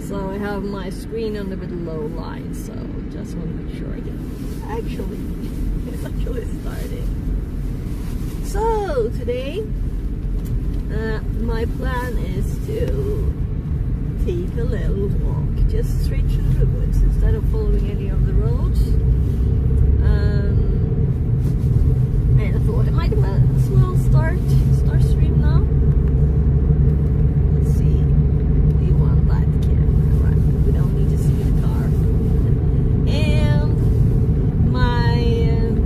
So I have my screen on a bit low line, so just want to make sure it's actually starting. So today my plan is to take a little walk just straight through the woods instead of following any of the roads. And I thought I might as well start stream now. Let's see. We want that camera, right? We don't need to see the car. And my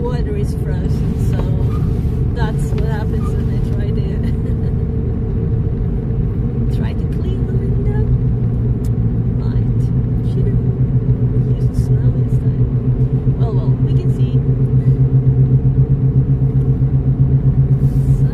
water is frozen, so that's what happens when I try to clean the window. Right. Should have used snow instead. Well, we can see. So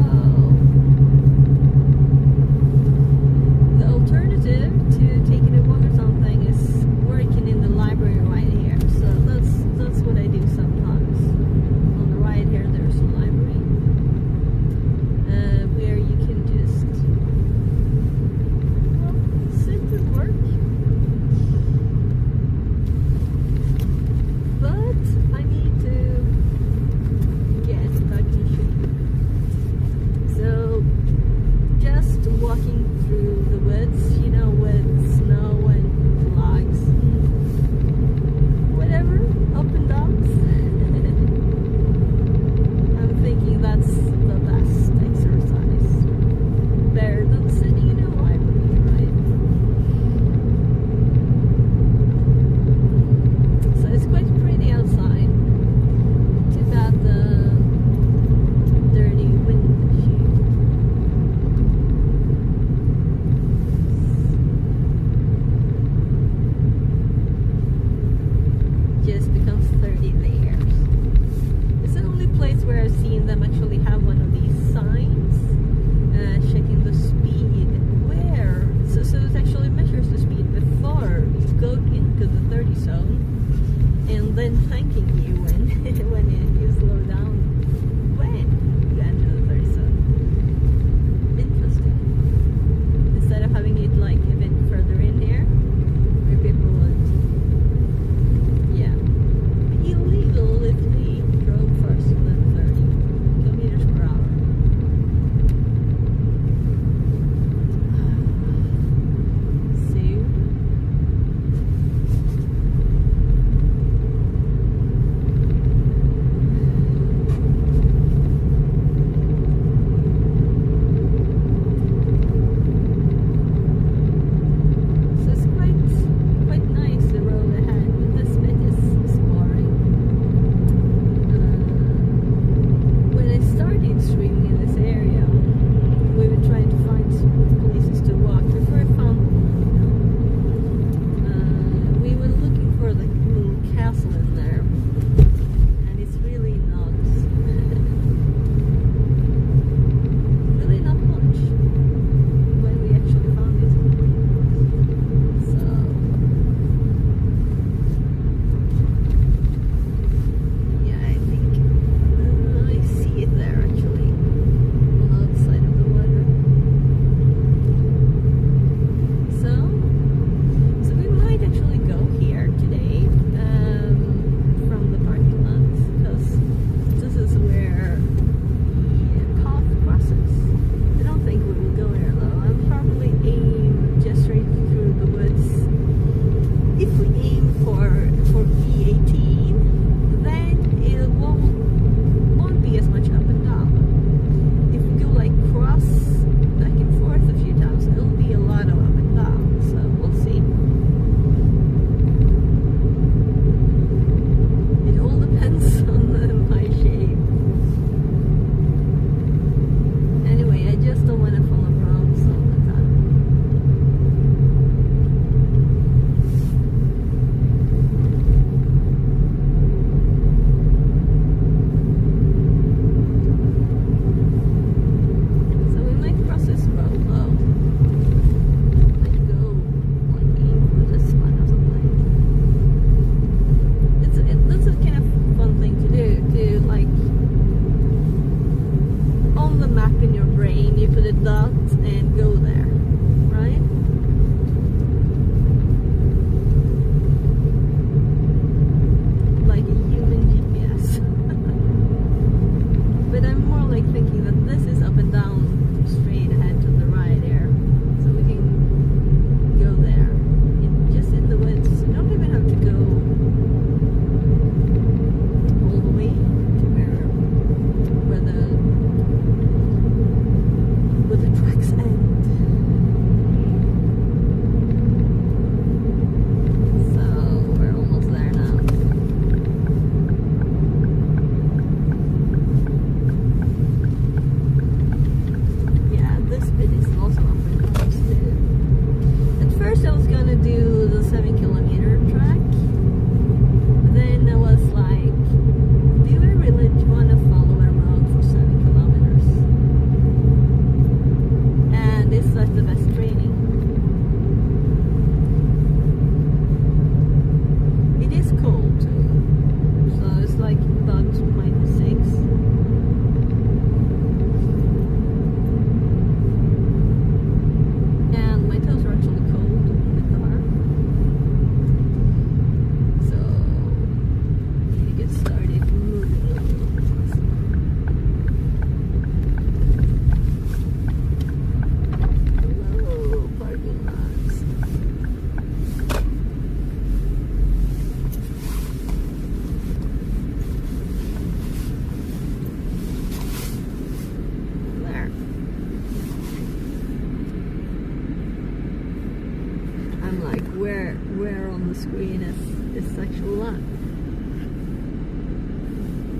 where on the screen is actual light.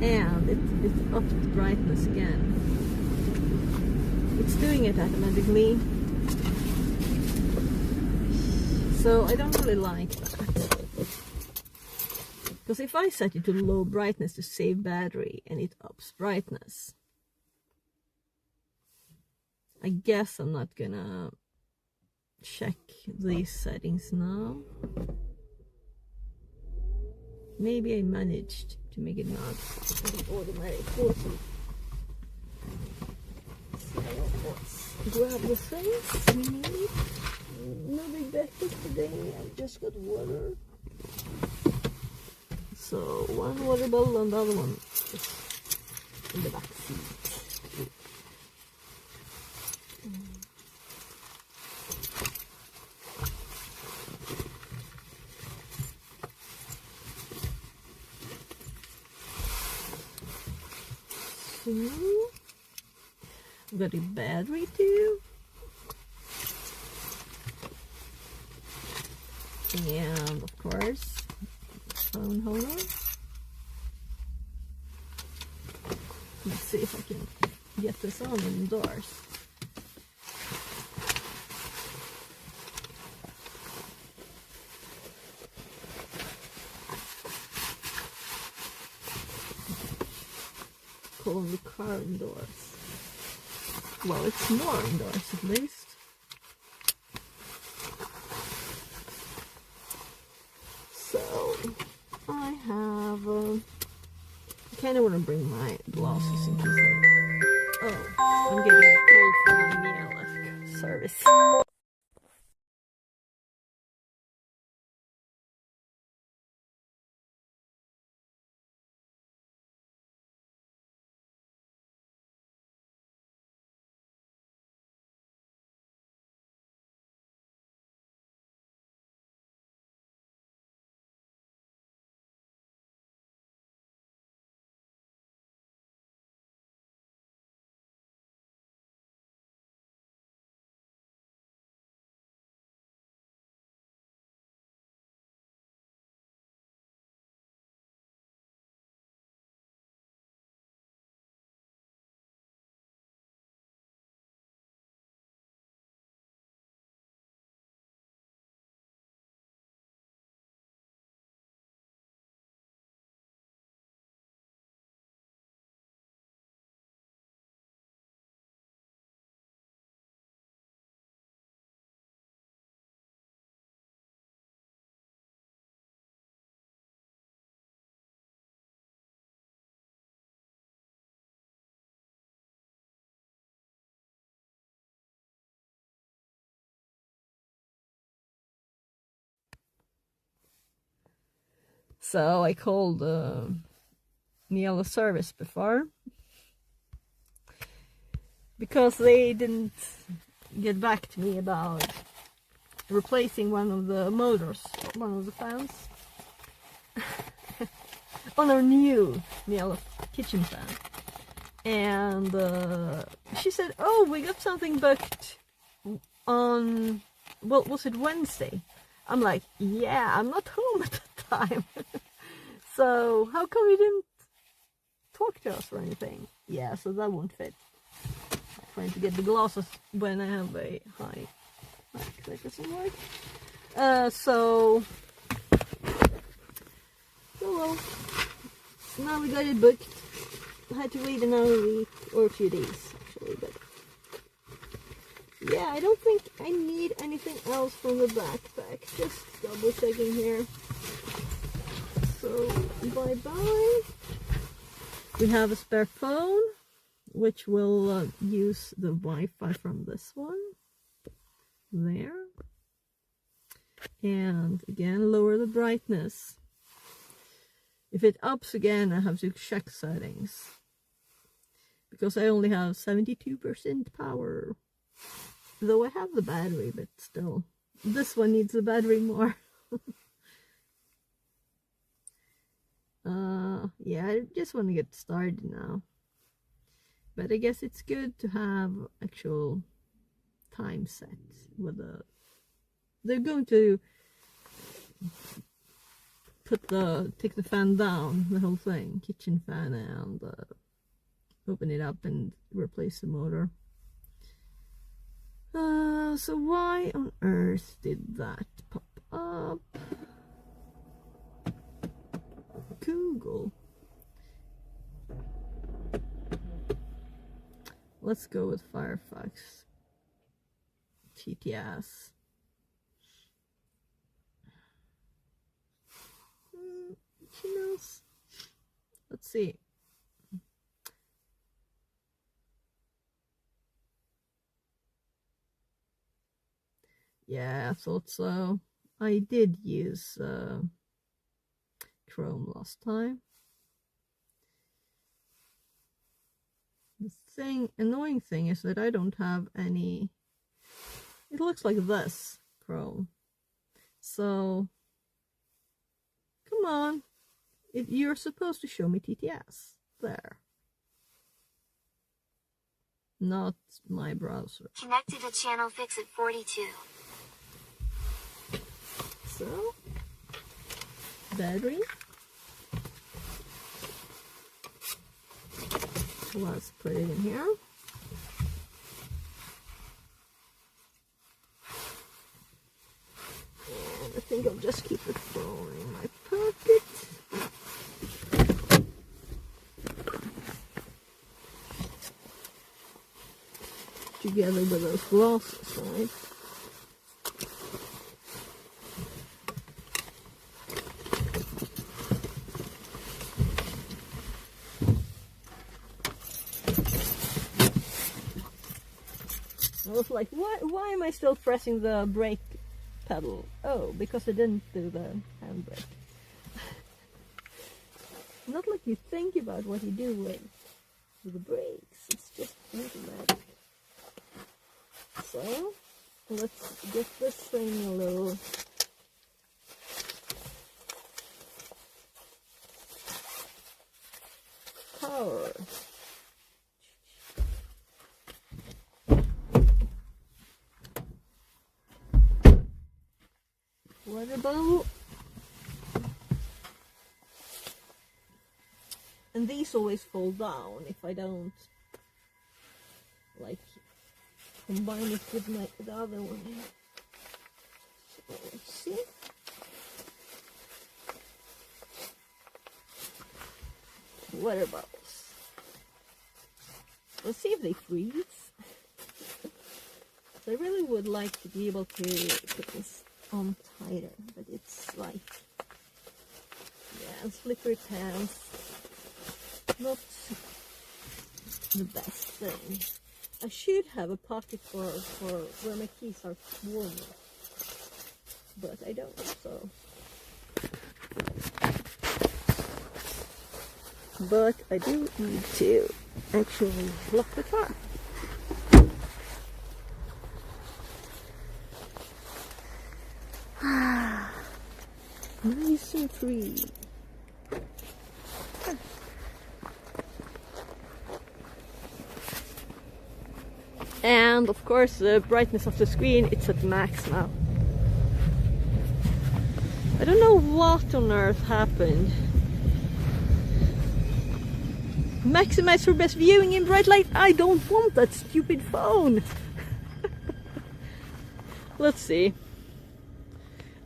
And it upped the brightness again. It's doing it automatically. So I don't really like that. Because if I set it to low brightness to save battery and it ups brightness, I guess I'm not gonna check these settings now. Maybe I managed to make it not automatic. So let's grab the things we need. No big breakfast today, I just got water. So one water bottle and the other one is in the back seat. So I've got a battery too. And of course, phone holder. Let's see if I can get this on indoors. Call the car indoors. Well, it's more indoors at least. I have, I kind of want to bring my glasses in case I'm getting a call from Miele service. So I called Miele service before because they didn't get back to me about replacing one of the motors, one of the fans on our new Miele kitchen fan. And she said, oh, we got something booked on, well, was it Wednesday? I'm like, yeah, I'm not home at the time. So how come you didn't talk to us or anything? Yeah, so that won't fit. I'm trying to get the glasses when I have a high that doesn't work. So well, now we got it booked. I had to wait another week or a few days actually, but yeah, I don't think I need anything else from the backpack. Just double checking here. So bye bye. We have a spare phone, which will use the Wi-Fi from this one. There. And again, lower the brightness. If it ups again, I have to check settings. Because I only have 72% power. Though I have the battery, but still. This one needs the battery more. Yeah, I just want to get started now. But I guess it's good to have actual time set. Whether they're going to take the fan down, the whole thing, kitchen fan, and open it up and replace the motor. So why on earth did that pop up? Google. Let's go with Firefox. TTS. Knows? Let's see. Yeah, I thought so. I did use Chrome last time. The annoying thing is that I don't have any. It looks like this, Chrome. So, come on. You're supposed to show me TTS. There. Not my browser. Connected to channel fix at 42. So, battery. Let's put it in here. And I think I'll just keep the phone in my pocket. Together with those glasses, right? I was like, why am I still pressing the brake pedal? Oh, because I didn't do the handbrake. Not like you think about what you do with the brakes. It's just automatic. So, let's get this thing a little power. Water bottle. And these always fall down if I don't like combine it with the other one here. So let's see. Water bottles. Let's see if they freeze. I really would like to be able to put this on tighter, but it's like, yeah, slippery pants. Not the best thing. I should have a pocket for where my keys are warmer, but I don't, so. But I do need to actually lock the car. Nice and free. And of course the brightness of the screen, it's at max now. I don't know what on earth happened. Maximize for best viewing in bright light. I don't want that stupid phone. Let's see.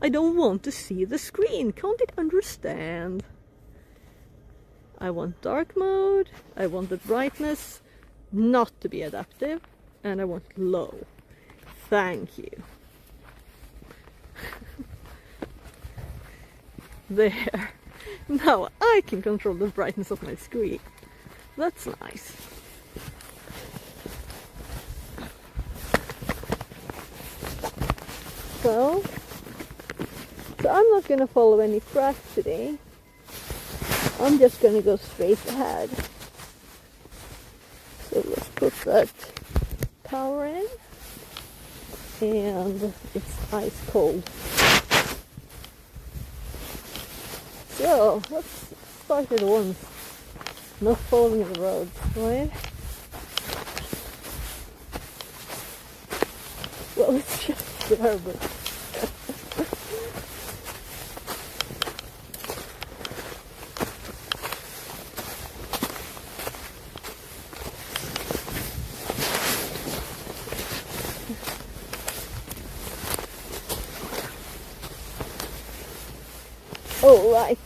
I don't want to see the screen. Can't it understand? I want dark mode. I want the brightness not to be adaptive. And I want low. Thank you. There. Now I can control the brightness of my screen. That's nice. So I'm not gonna follow any tracks today. I'm just gonna go straight ahead. So let's put that power in, and it's ice cold. So let's start at once. No following the road, right? Well, it's just there, but Oh, right.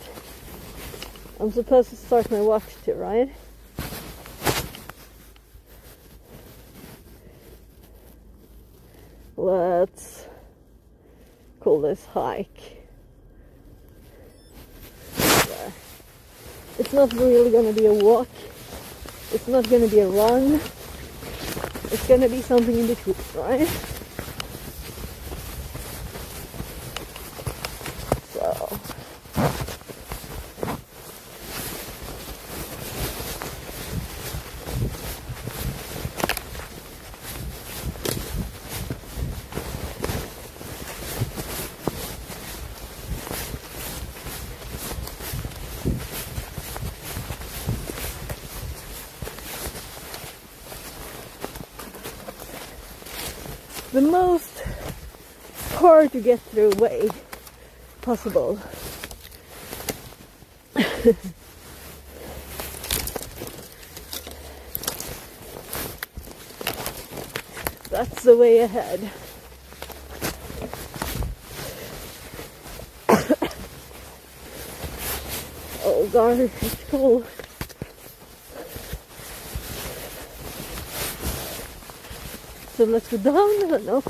I'm supposed to start my watch too, right? Let's call this hike. There. It's not really gonna be a walk. It's not gonna be a run. It's gonna be something in between, right? So. The most hard to get through way possible. That's the way ahead. Oh god, it's cold. So let's go down and up.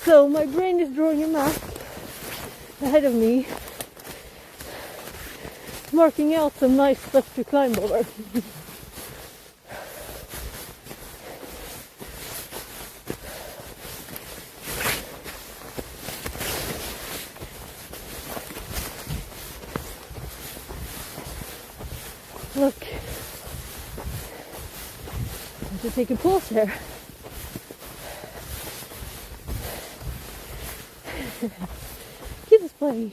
So my brain is drawing a map ahead of me, marking out some nice stuff to climb over. Look, I have to take a pause here. Kids playing.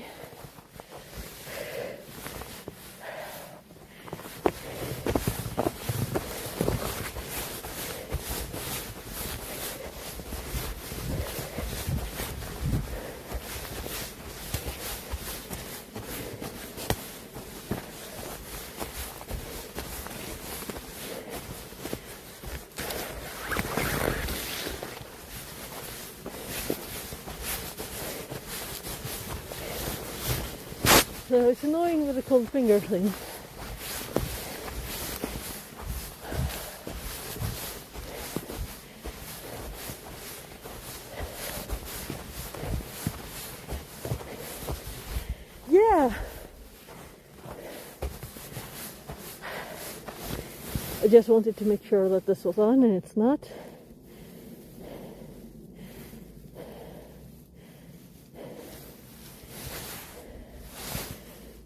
So it's annoying with the cold finger thing. Yeah. I just wanted to make sure that this was on, and it's not.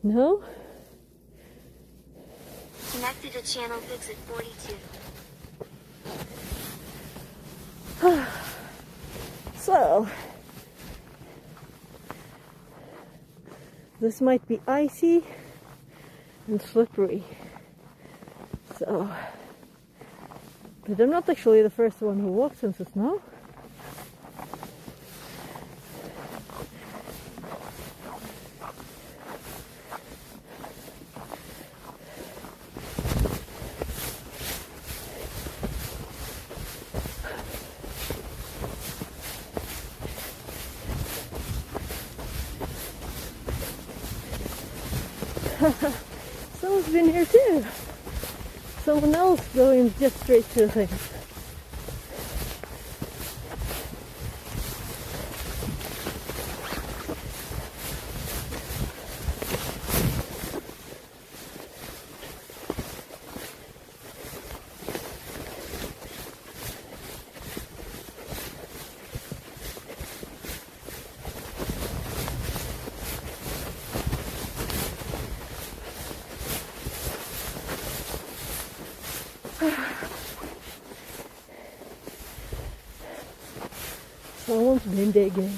No? Connected to channel Fix-It 42. So, this might be icy and slippery. So, but I'm not actually the first one who walks in the snow. Someone's been here too. Someone else going just straight to the thing. Someone's been digging.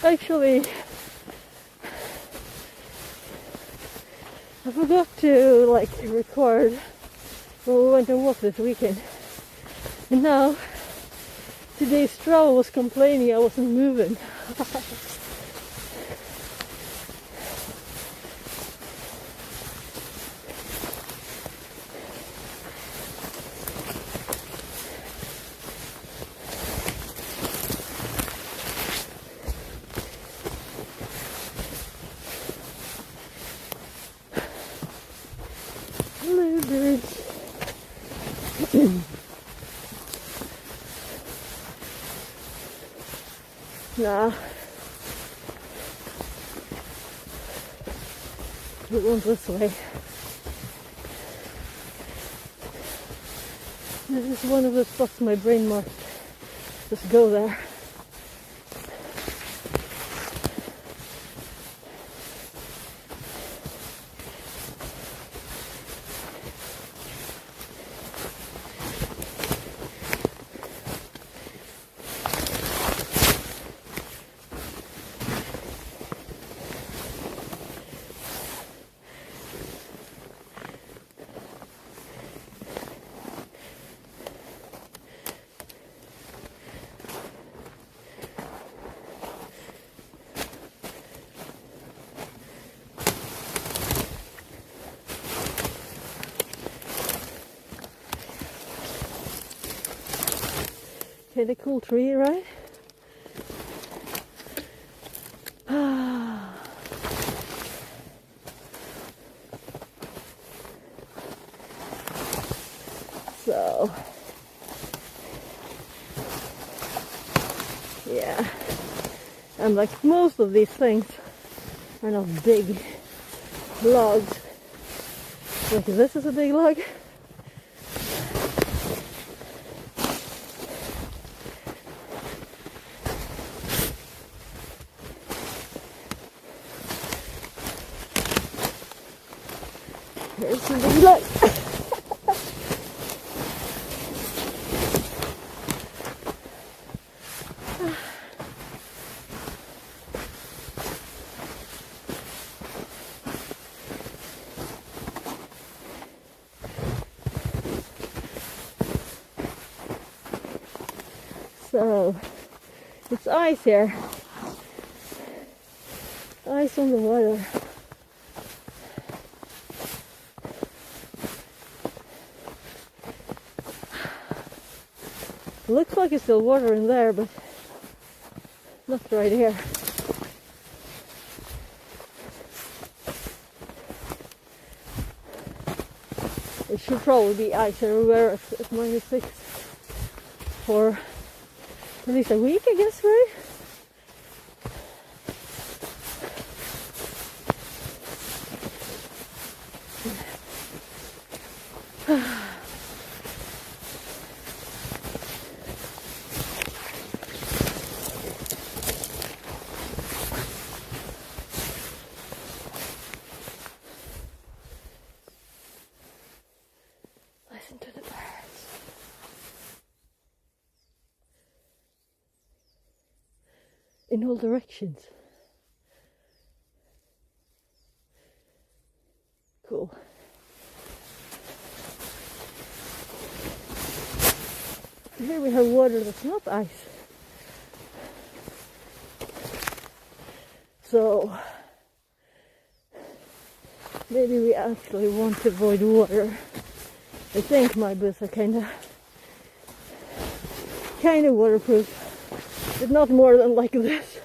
Actually, I forgot to like record when we went and walked this weekend. And now, today Strava was complaining I wasn't moving. Bluebirds. Nah. It went this way. This is one of the spots my brain marked. Just go there. Okay, the cool tree, right? So, yeah, and like most of these things are not big logs. Like this is a big log. Here's some big log. So, it's ice here. Ice on the water. Looks like it's still water in there, but not right here. It should probably be ice everywhere at -6 for at least a week, I guess, right? Listen to the birds. In all directions. Cool. Here we have water that's not ice. So maybe we actually want to avoid water. I think my boots are kind of waterproof, but not more than like this.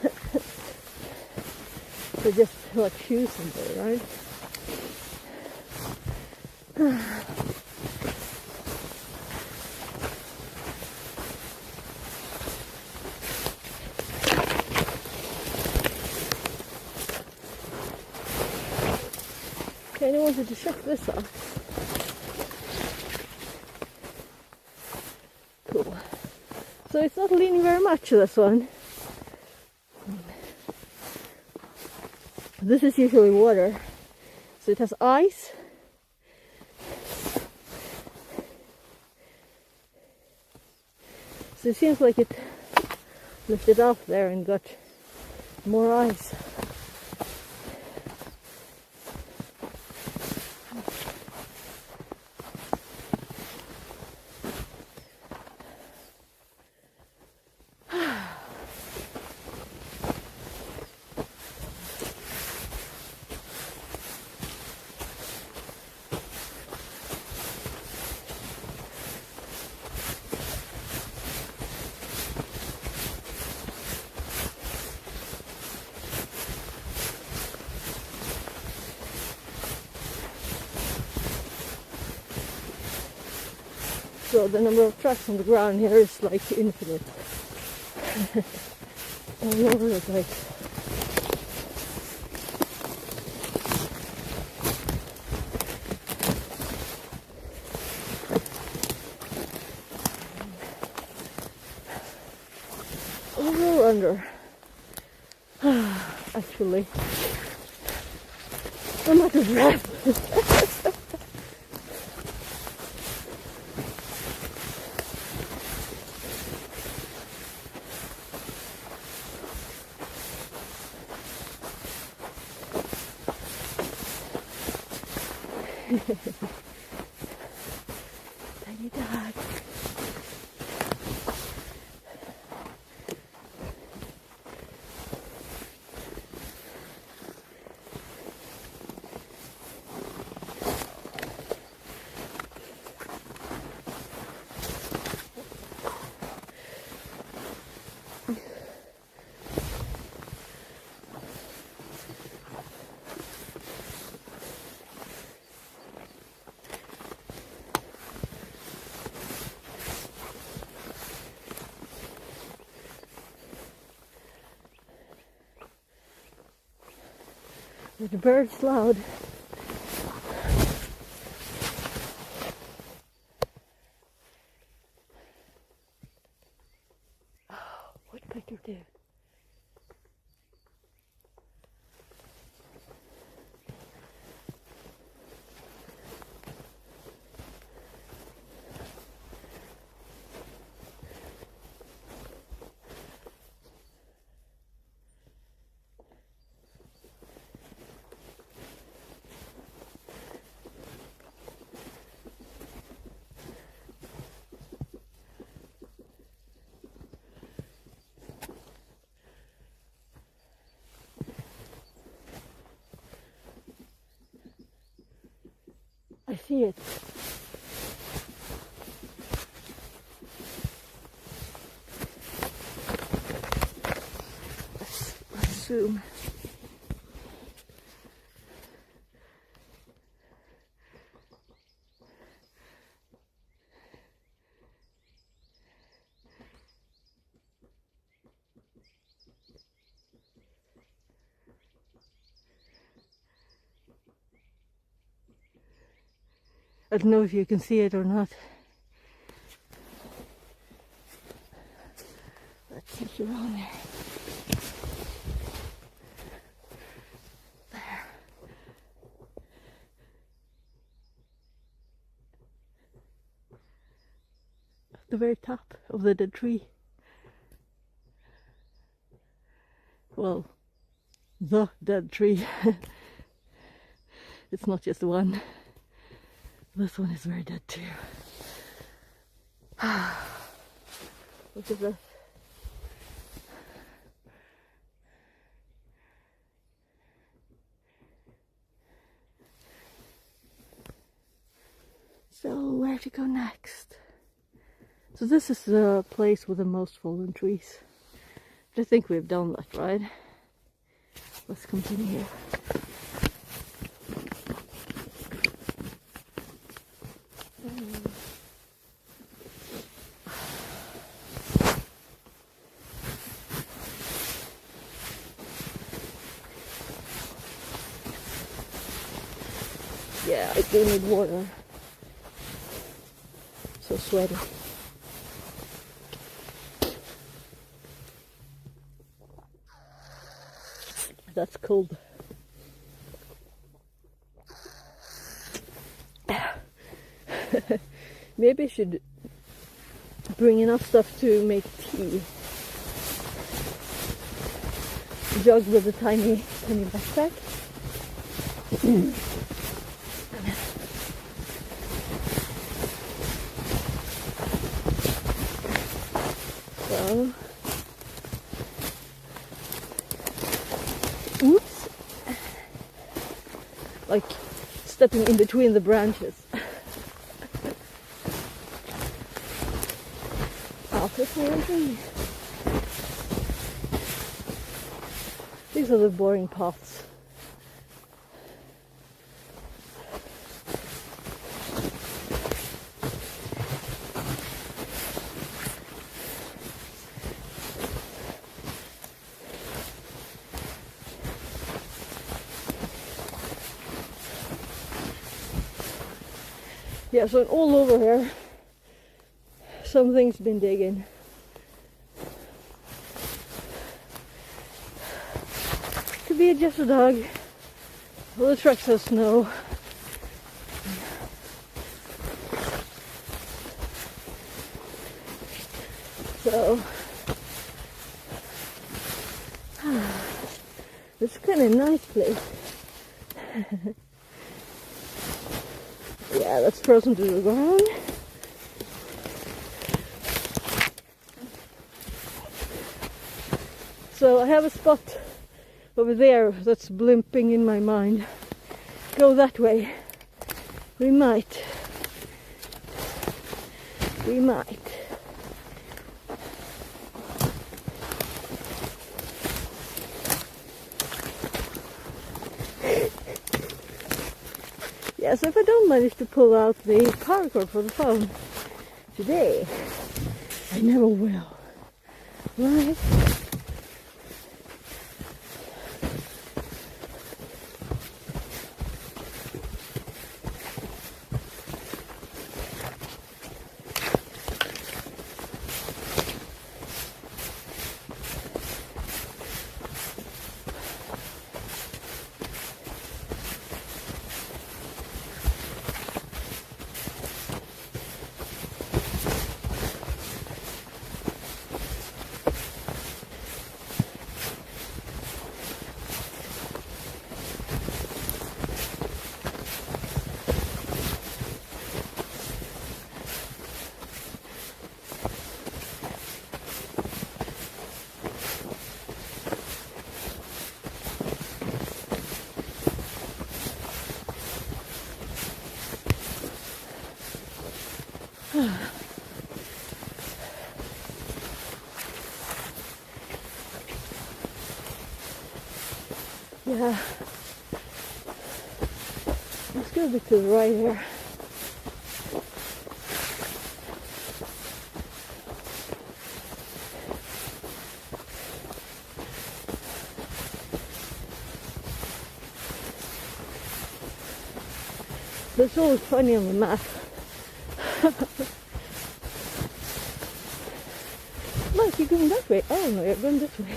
So just like shoes in there, right? Kind of wanted to check this out. Cool. So it's not leaning very much, this one. This is usually water. So it has ice. So it seems like it lifted off there and got More ice. So the number of tracks on the ground here is like infinite. All over the place. Over or under? Actually, I'm out of breath. Tiny dog. The bird's loud. Oh, woodpecker do. I see it. Let's zoom. I don't know if you can see it or not. Let's see around there. There. At the very top of the dead tree. Well, the dead tree. It's not just one. This one is very dead too. Look at this. So where to go next? So this is the place with the most fallen trees. But I think we've done that, right? Let's continue here. Yeah, I do need water. So sweaty. That's cold. Maybe I should bring enough stuff to make tea. jug with a tiny backpack. So, oops, like stepping in between the branches. These are the boring paths. Yeah, so all over here, something's been digging. Could be just a dog. All the tracks have snow. So it's kind of nice place. Yeah, that's frozen to the ground. So I have a spot over there that's blimping in my mind. Go that way. We might. Yeah, so if I don't manage to pull out the paracord for the phone today, I never will. Right? Yeah, let's go a bit to the right here. That's always funny on the map. Look, you're going that way. Oh no, you're going this way.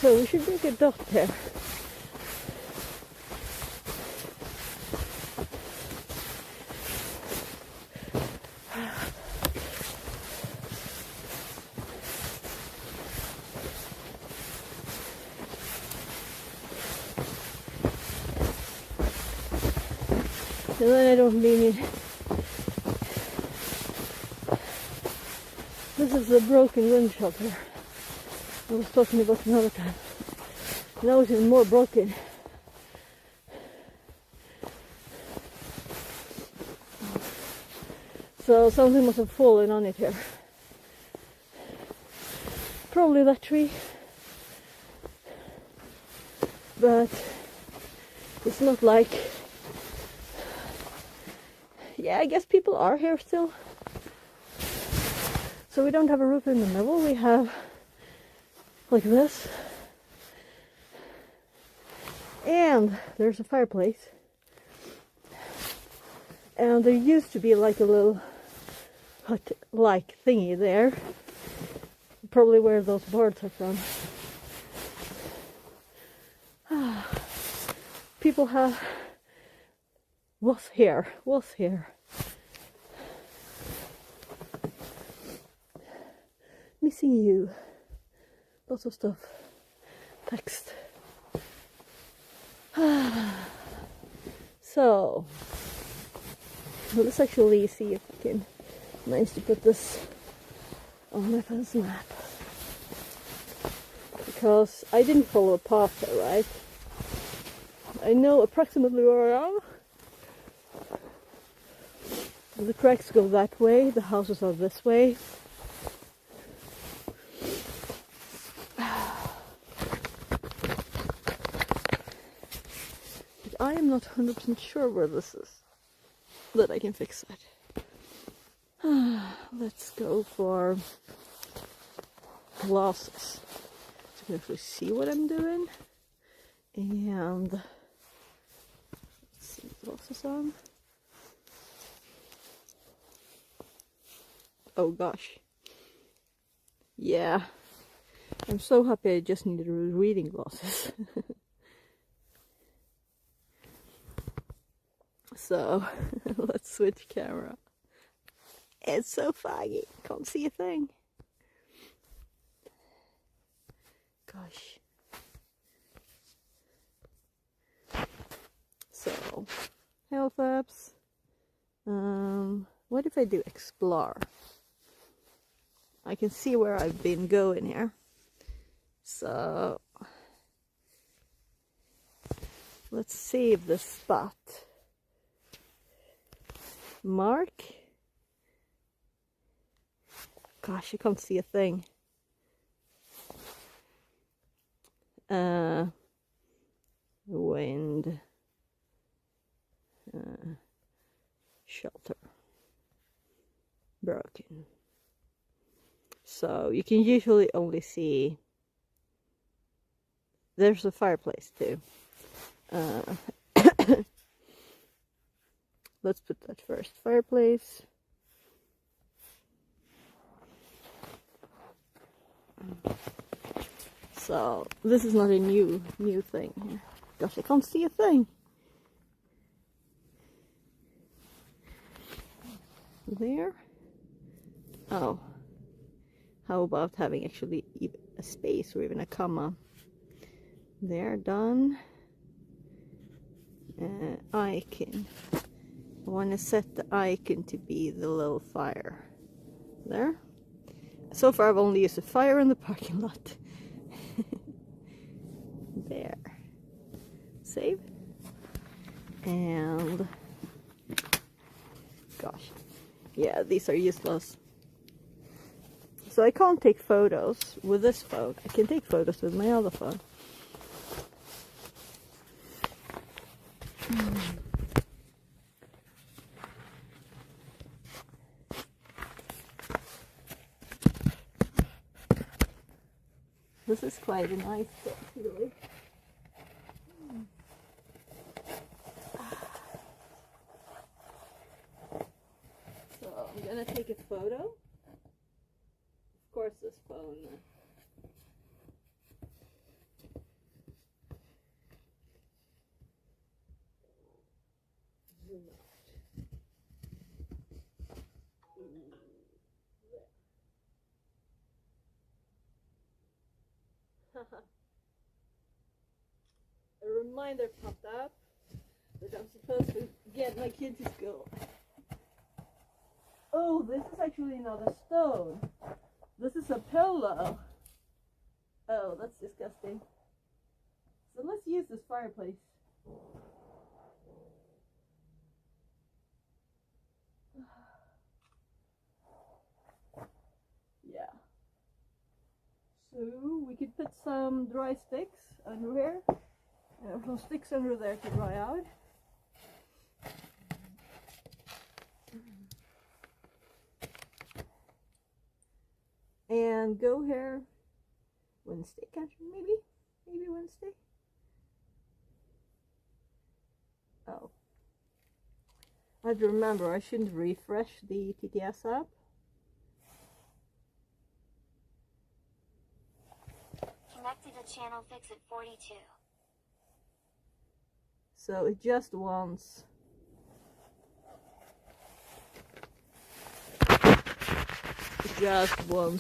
So we should make a dot here. And then I don't mean it. This is a broken wind shelter I was talking about another time. Now it's even more broken. So something must have fallen on it here. Probably that tree. But it's not like yeah, I guess people are here still. So we don't have a roof in the middle, we have like this. And there's a fireplace. And there used to be like a little hut-like thingy there. Probably where those boards are from. People was here. Missing you. Lots of stuff. Text. So, let's actually see if I can manage to put this on my phone's map. Because I didn't follow a path there, right? I know approximately where I am. The cracks go that way, the houses are this way. But I am not 100% sure where this is, that I can fix it. Let's go for glasses, so you can actually see what I'm doing. And let's see, glasses on. Oh gosh. Yeah. I'm so happy I just needed reading glasses. So, let's switch camera. It's so foggy. Can't see a thing. Gosh. So, health apps. What if I do explore? I can see where I've been going here. So, let's save the spot. Mark. Gosh, I can't see a thing. Wind. Shelter. Broken. So you can usually only see. There's a fireplace too. Let's put that first. Fireplace. So this is not a new thing here. Gosh, I can't see a thing. There. Oh. How about having actually a space or even a comma? There, done. Icon. I want to set the icon to be the little fire. There. So far I've only used a fire in the parking lot. There. Save. And gosh. Yeah, these are useless. So I can't take photos with this phone. I can take photos with my other phone. This is quite a nice spot, really. So I'm gonna take a photo. Of course, this phone. Zoom out. A reminder popped up that I'm supposed to get my kid to school. Oh, this is actually not a stone. This is a pillow. Oh, that's disgusting. So let's use this fireplace. Yeah. So we could put some dry sticks under here. Some sticks under there to dry out. and go here Wednesday, maybe Wednesday. Oh, I have to remember I shouldn't refresh the TTS app. Connected to channel Fixit 42. So it just wants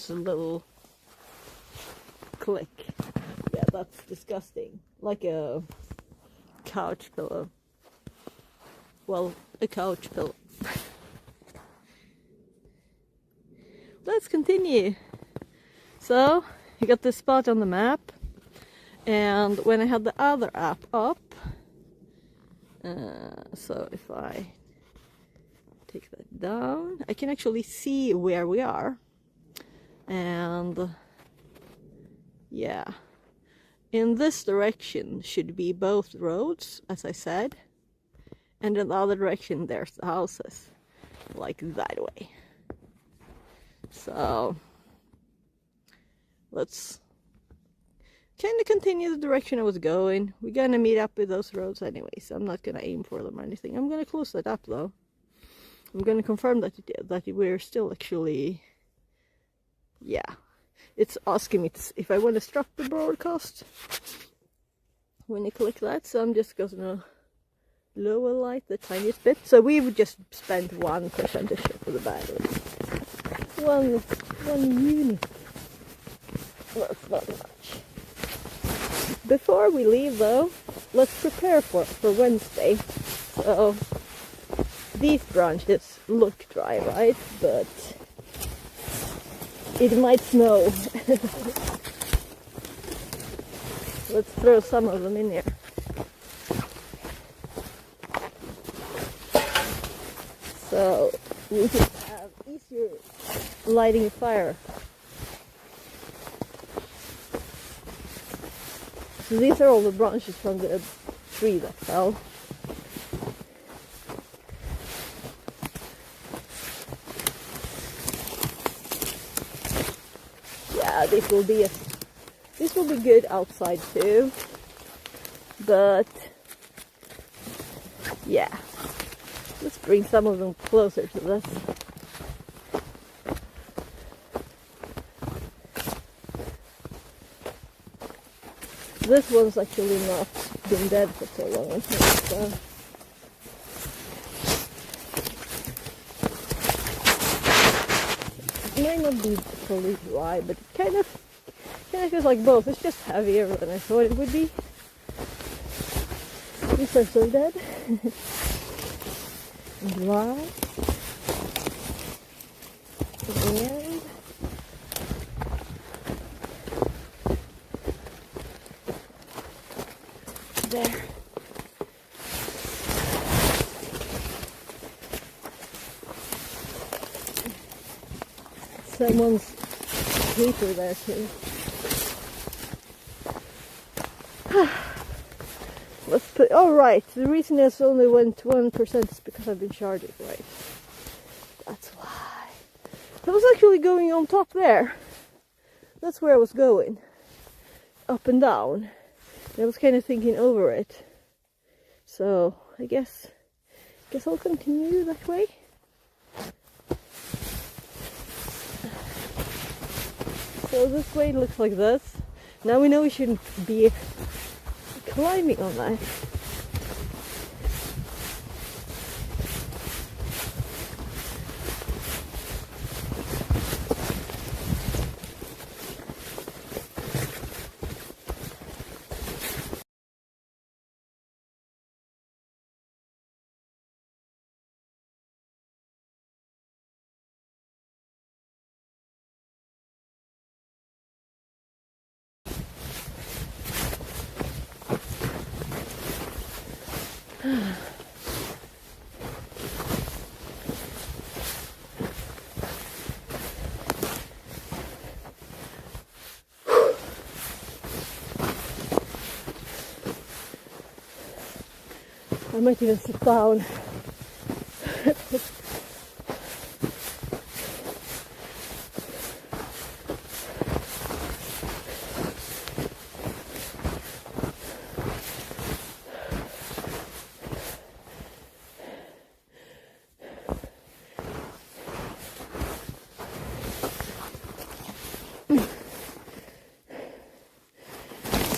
a little click. Yeah, that's disgusting. Like a couch pillow. Well, a couch pillow. Let's continue. So, you got this spot on the map, and when I had the other app up, so if I take that down, I can actually see where we are. And yeah, in this direction should be both roads, as I said, and in the other direction there's the houses, like that way. So let's kind of continue the direction I was going. We're gonna meet up with those roads anyway, so I'm not gonna aim for them or anything. I'm gonna close that up though. I'm gonna confirm that we're still actually, yeah. It's asking me if I want to stop the broadcast when you click that, so I'm just gonna lower light the tiniest bit. So we've just spent 1% of the battery. One unit. That's not much. Before we leave though, let's prepare for Wednesday. So these branches look dry, right? But it might snow. Let's throw some of them in here. So we can have easier lighting a fire. So these are all the branches from the tree that fell. Yeah, this will be good outside too. But yeah, let's bring some of them closer to this. This one's actually not been dead for so long, I think, so. It might not be fully dry, but it kind of feels like both. It's just heavier than I thought it would be. These are so dead. Dry. And there. Someone's paper there too. Let's put. Oh right, the reason it's only went 1% is because I've been charging, right? That's why. I was actually going on top there. That's where I was going, up and down. I was kind of thinking over it, so I guess I'll continue that way. So this way looks like this. Now we know we shouldn't be climbing on that. I might even sit down.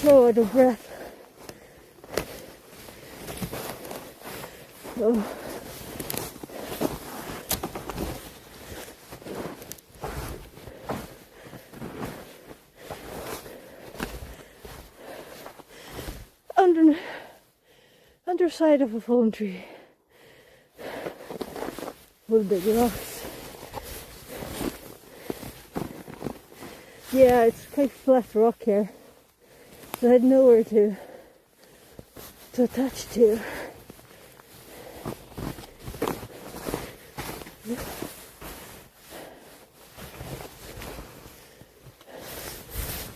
so out of breath. Oh. Underside of a fallen tree with big rocks. Yeah, it's quite flat rock here, so I had nowhere to attach to.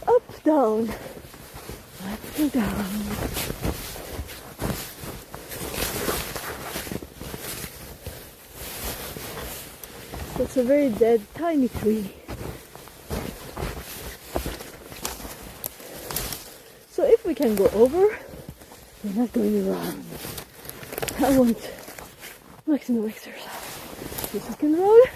Up, down, up and down. It's a very dead, tiny tree. So if we can go over, we're not going around. I want maximum exercise. The second road.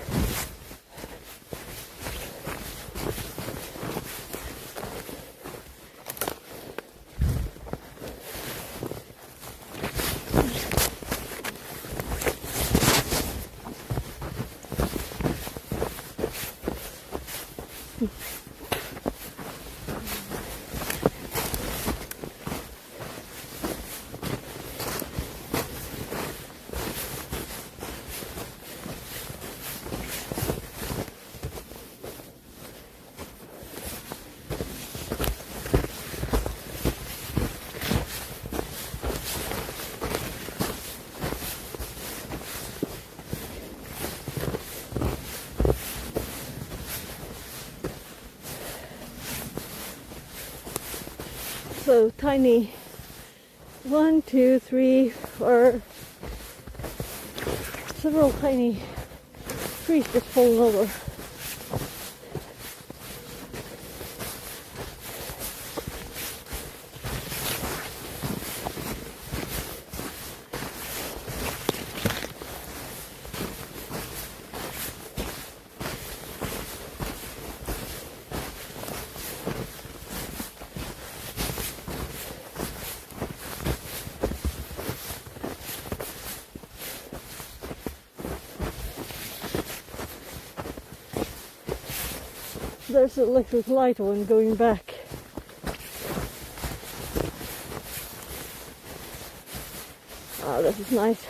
So tiny, 1, 2, 3, 4, several tiny trees just falling over. There's an electric light one going back. Oh, this is nice.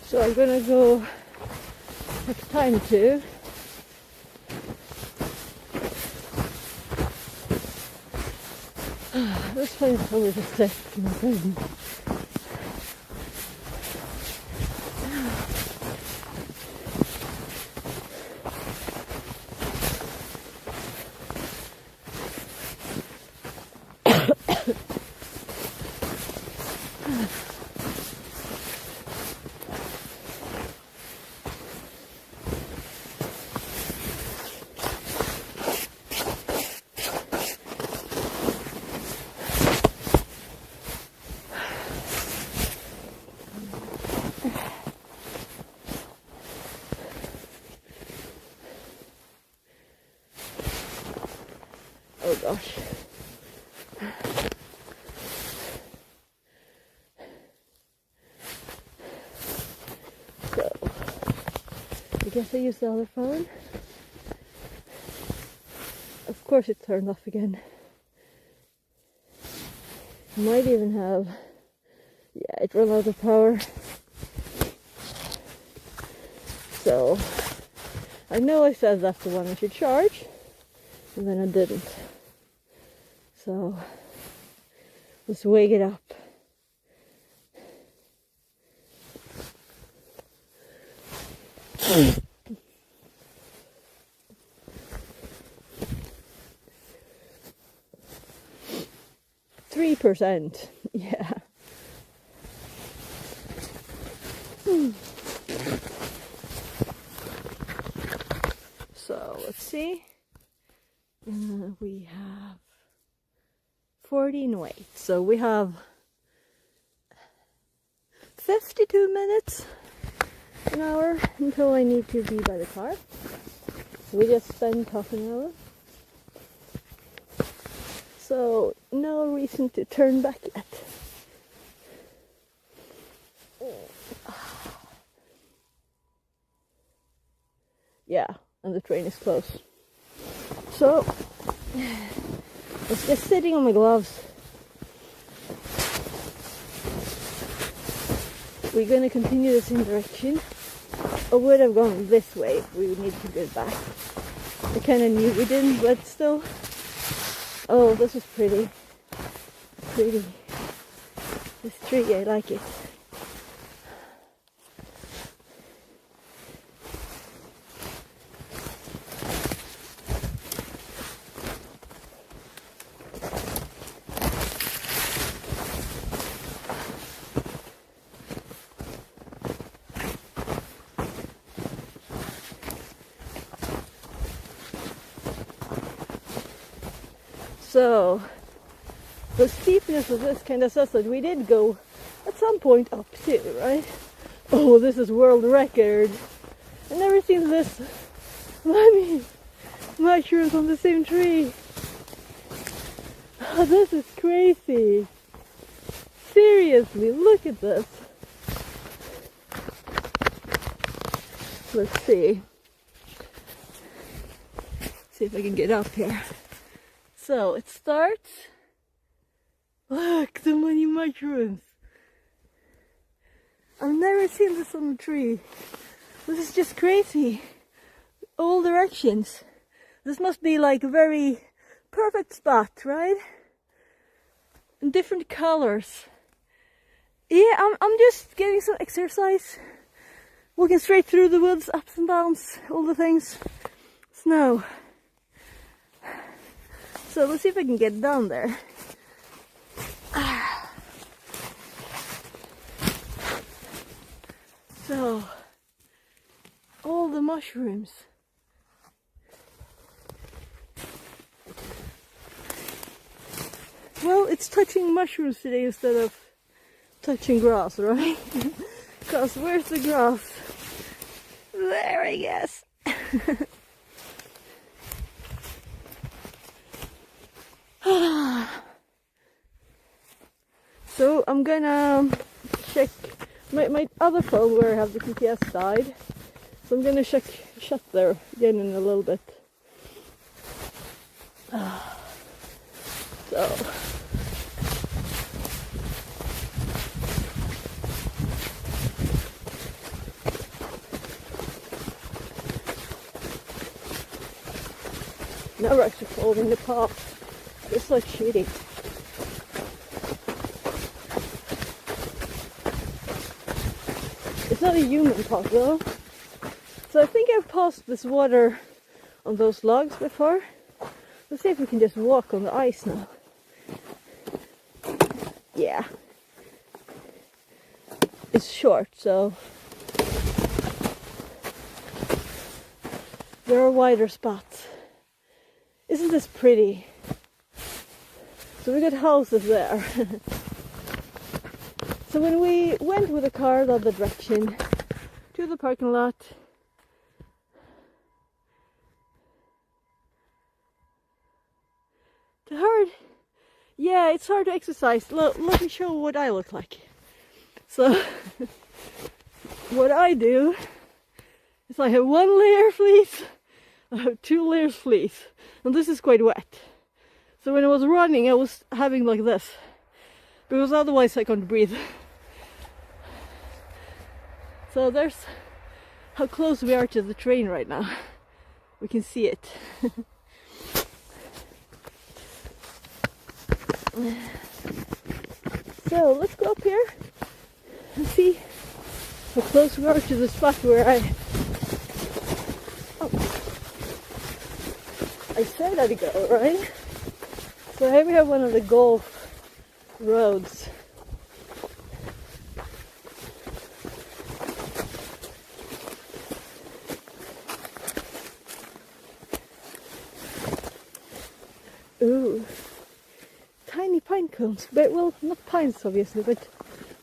So I'm gonna go next time too. Let's find over the steps in the garden. Oh gosh. guess I used the other phone. Of course it turned off again. Might even have... yeah, it ran out of power. So, I know I said that's the one I should charge, and then I didn't. So, let's wake it up. %, yeah. So let's see. We have 14 wait. So we have 52 minutes, an hour until I need to be by the car. We just spent half an hour. So no reason to turn back yet. Yeah, and the train is closed. So it's just sitting on my gloves. We're gonna continue the same direction. I would have gone this way if we need to go back. I kinda knew we didn't, but still. Oh, this is pretty. Pretty. This tree, I like it. So, the steepness of this kind of says that we did go at some point up too, right? Oh, this is world record. I've never seen this many mushrooms on the same tree. Oh, this is crazy. Seriously, look at this. Let's see. See if I can get up here. So it starts. Look, so many mushrooms. I've never seen this on a tree. This is just crazy. All directions. This must be like a very perfect spot, right? In different colors. Yeah, I'm just getting some exercise. Walking straight through the woods, ups and downs, all the things. Snow. So let's see if I can get down there. So, all the mushrooms. Well, it's touching mushrooms today instead of touching grass, right? Because where's the grass? There, I guess. So I'm gonna check my other phone where I have the GPS died. So I'm gonna shut there again in a little bit. So now we're actually following the path. It's like cheating. It's not a human path though. So I think I've passed this water on those logs before. Let's see if we can just walk on the ice now. Yeah. It's short, so there are wider spots. Isn't this pretty? So we got houses there. So when we went with the car the other direction to the parking lot, it's hard. Yeah, it's hard to exercise. Let me show what I look like. So what I do It's like I have 1 layer fleece, I have 2 layers fleece, and this is quite wet. So when I was running, I was having like this, because otherwise I couldn't breathe. So there's how close we are to the train right now. We can see it. So let's go up here and see how close we are to the spot where I said I'd go, right? So here we have one of the golf roads. Ooh, tiny pine cones, but well, not pines obviously, but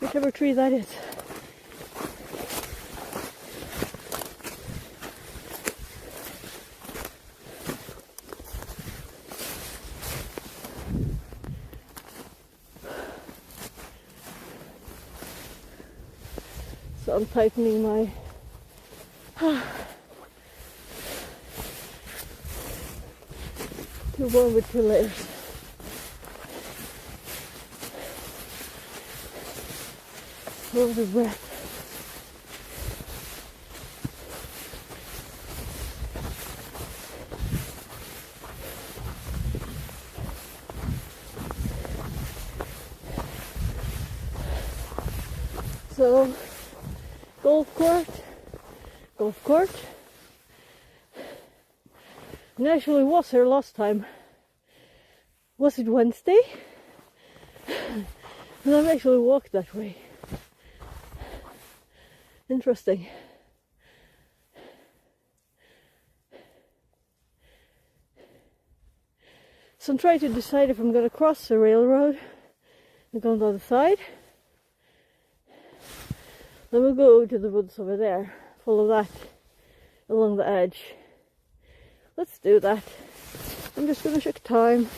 whichever tree that is. So I'm tightening my too warm with 2 layers. Hold the breath. So, golf court. And I actually was here last time. Was it Wednesday? And I've actually walked that way. Interesting. So I'm trying to decide if I'm going to cross the railroad and go on the other side. Then we'll go to the woods over there, follow that along the edge. Let's do that. I'm just going to check time.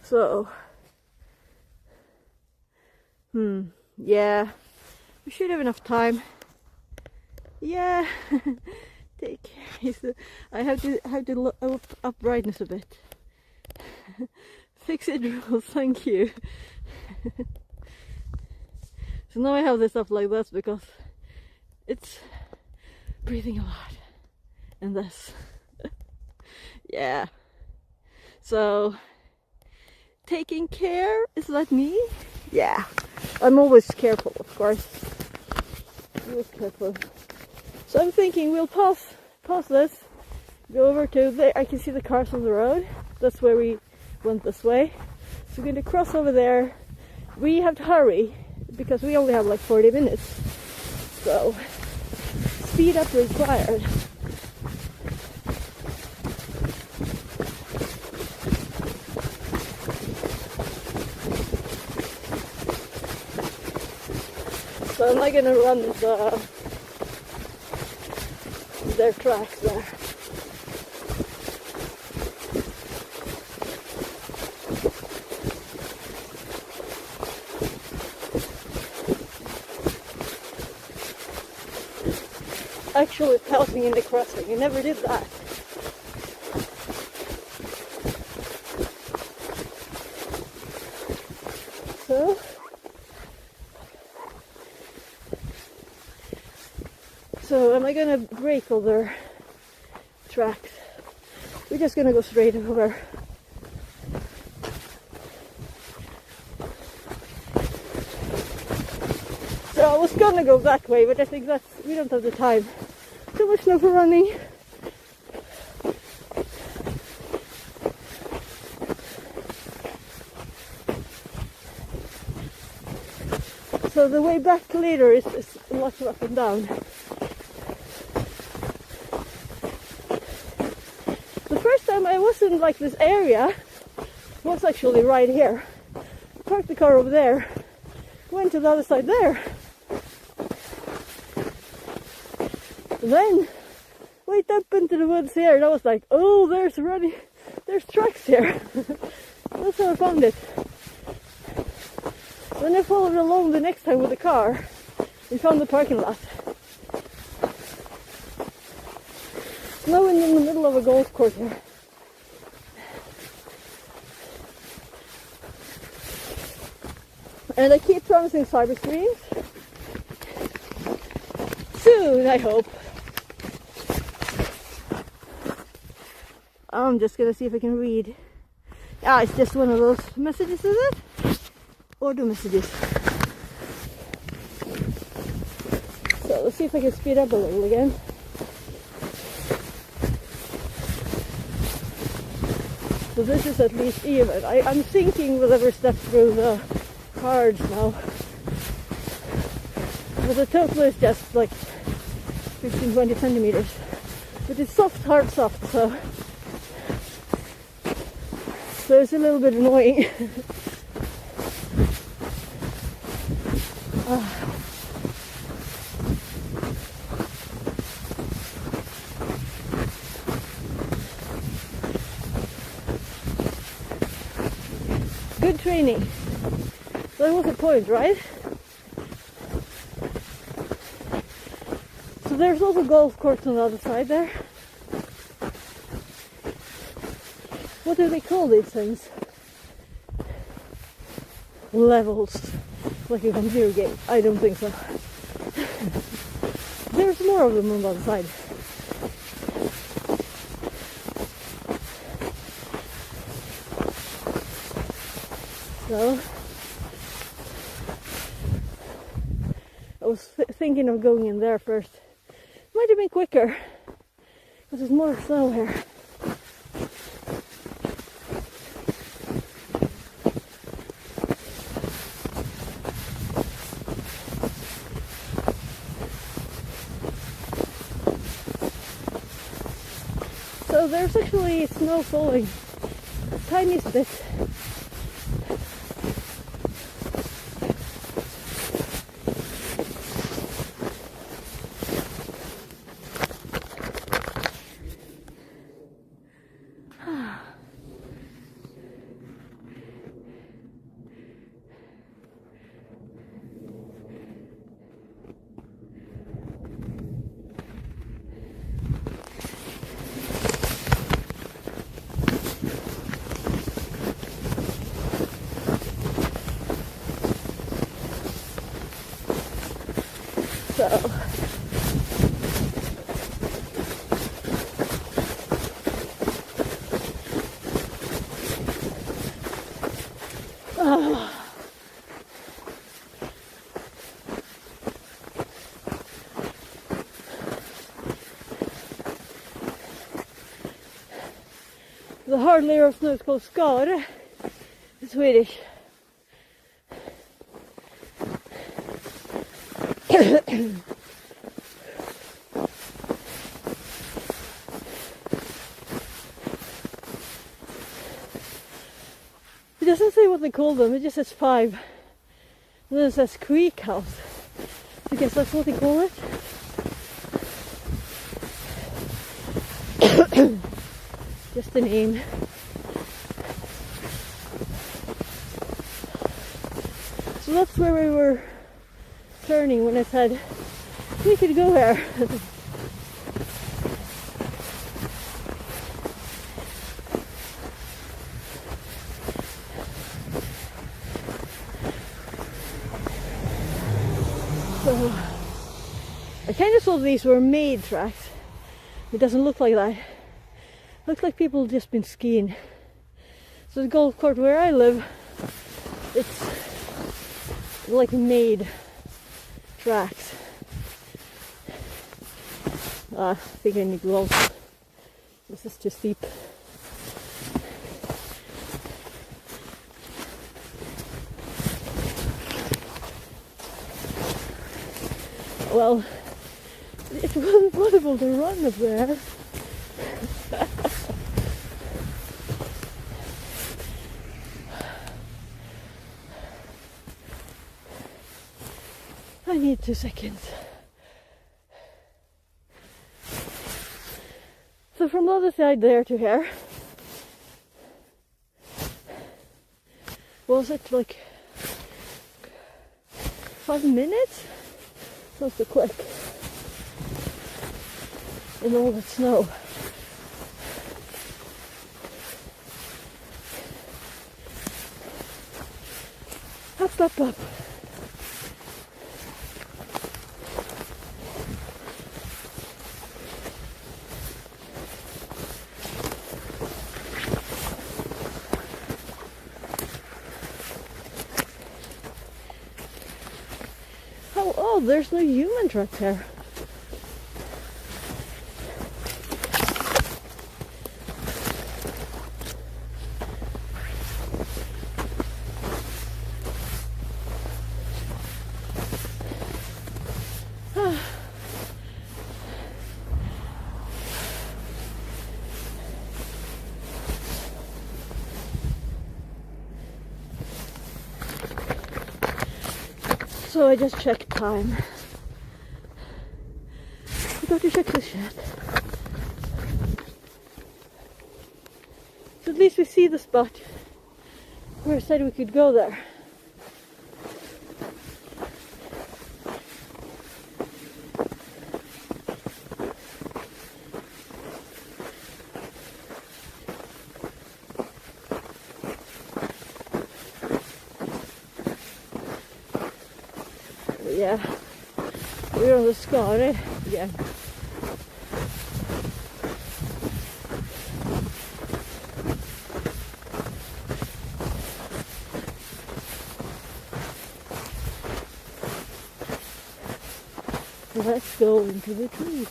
So, yeah, we should have enough time. Yeah, take care. I have to up brightness a bit. Fix it, rules. Thank you. So now I have this up like this because it's breathing a lot. And this, yeah. So taking care, is that me? Yeah. I'm always careful, of course. Always careful. So I'm thinking we'll pause this, go over to there. I can see the cars on the road. That's where we went this way. So we're going to cross over there. We have to hurry because we only have like 40 minutes. So speed up required. So am I gonna run their tracks there? Actually helping in the crossing, you never did that. So am I gonna break all their tracks? We're just gonna go straight over. So I was gonna go that way, but I think we don't have the time. Too much snow for running. So the way back later is a lot of up and down. The first time I was in like this area was actually right here. Parked the car over there, went to the other side there. And then went up into the woods here, and I was like, oh, there's tracks here. That's how I found it. Then I followed along the next time with the car, We found the parking lot. Now we're in the middle of a golf course here. And I keep promising cyber screens. Soon, I hope. I'm just gonna see if I can read. Ah, it's just one of those messages, is it? Audio messages. So let's see if I can speed up a little again. So this is at least even. I'm thinking with every step through the cards now. But the total is just like 15-20 centimeters. But it's soft, hard, soft, so it's a little bit annoying. Good training. That was the point, right? So there's also golf course on the other side there. What do they call these things? Levels. Like a computer game. I don't think so. There's more of them on the other side. So I was thinking of going in there first. Might have been quicker because there's more snow here. So there's actually snow falling, the tiniest bit. So the hard layer of snow is called skare in Swedish. It doesn't say what they call them, it just says 5. And then it says Creek House. I guess that's what they call it. Just a name. So that's where we were turning when I said we could go there. So I kind of thought these were made tracks. It doesn't look like that. Looks like people have just been skiing. So the golf course where I live, it's like made tracks. I think I need gloves. This is too steep. Well, it wasn't possible to run up there. I need 2 seconds. So from the other side there to here, was it like 5 minutes? So quick. In all that snow. Up, up, up. Oh, there's no humans right there. So I just checked time. Forgot to check the shed. So at least we see the spot where I said we could go there. Yeah, we're on the Skare again. Let's go into the trees.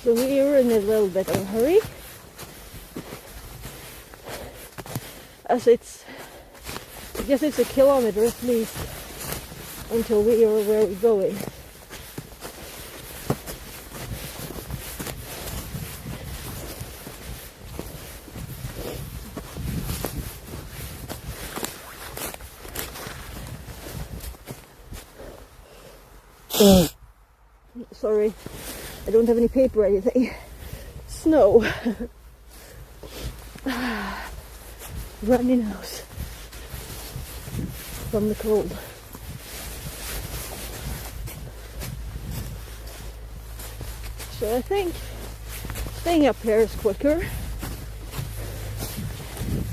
So we are in a little bit of a hurry, as I guess it's a kilometer at least until we are where we're going. Sorry, I don't have any paper or anything. Snow. Runny nose from the cold. So I think staying up here is quicker.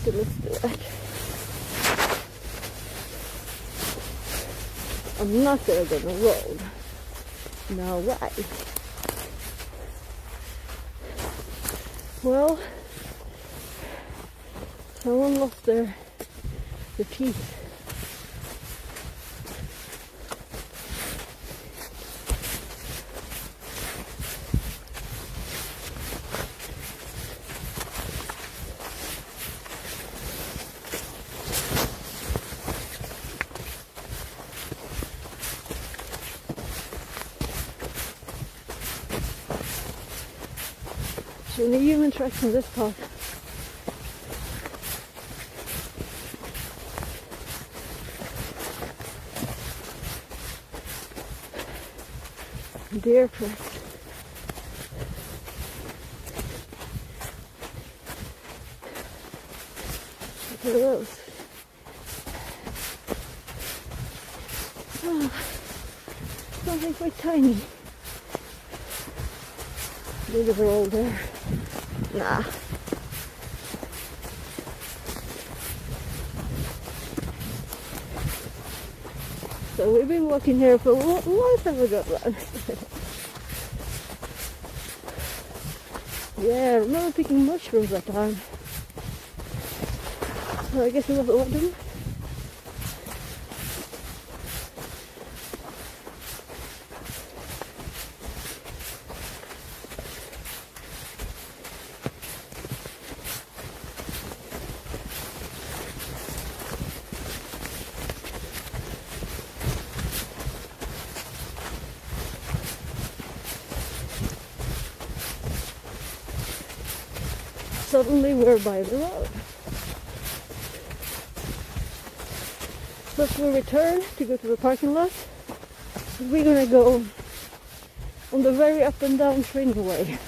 So let's do it. I'm not gonna go on the road. No way. Well, someone lost their teeth. So the human tracks on this part. Deer tracks. Look at those. Oh, something quite tiny. Maybe they're all there. Nah. So we've been walking here for a long time ago. Yeah, I remember picking mushrooms that time. So I guess it was autumn. Suddenly we're by the road. So we return to go to the parking lot. We're gonna go on the very up and down train way.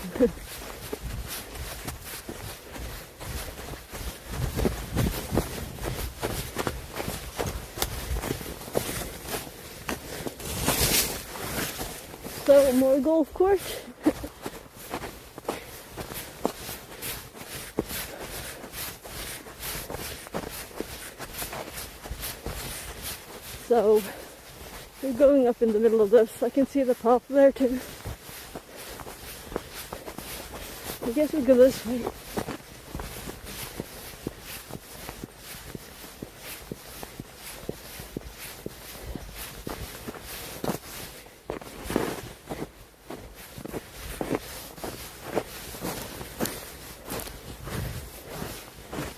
So more golf course. So we're going up in the middle of this. I can see the path there too. I guess we'll go this way.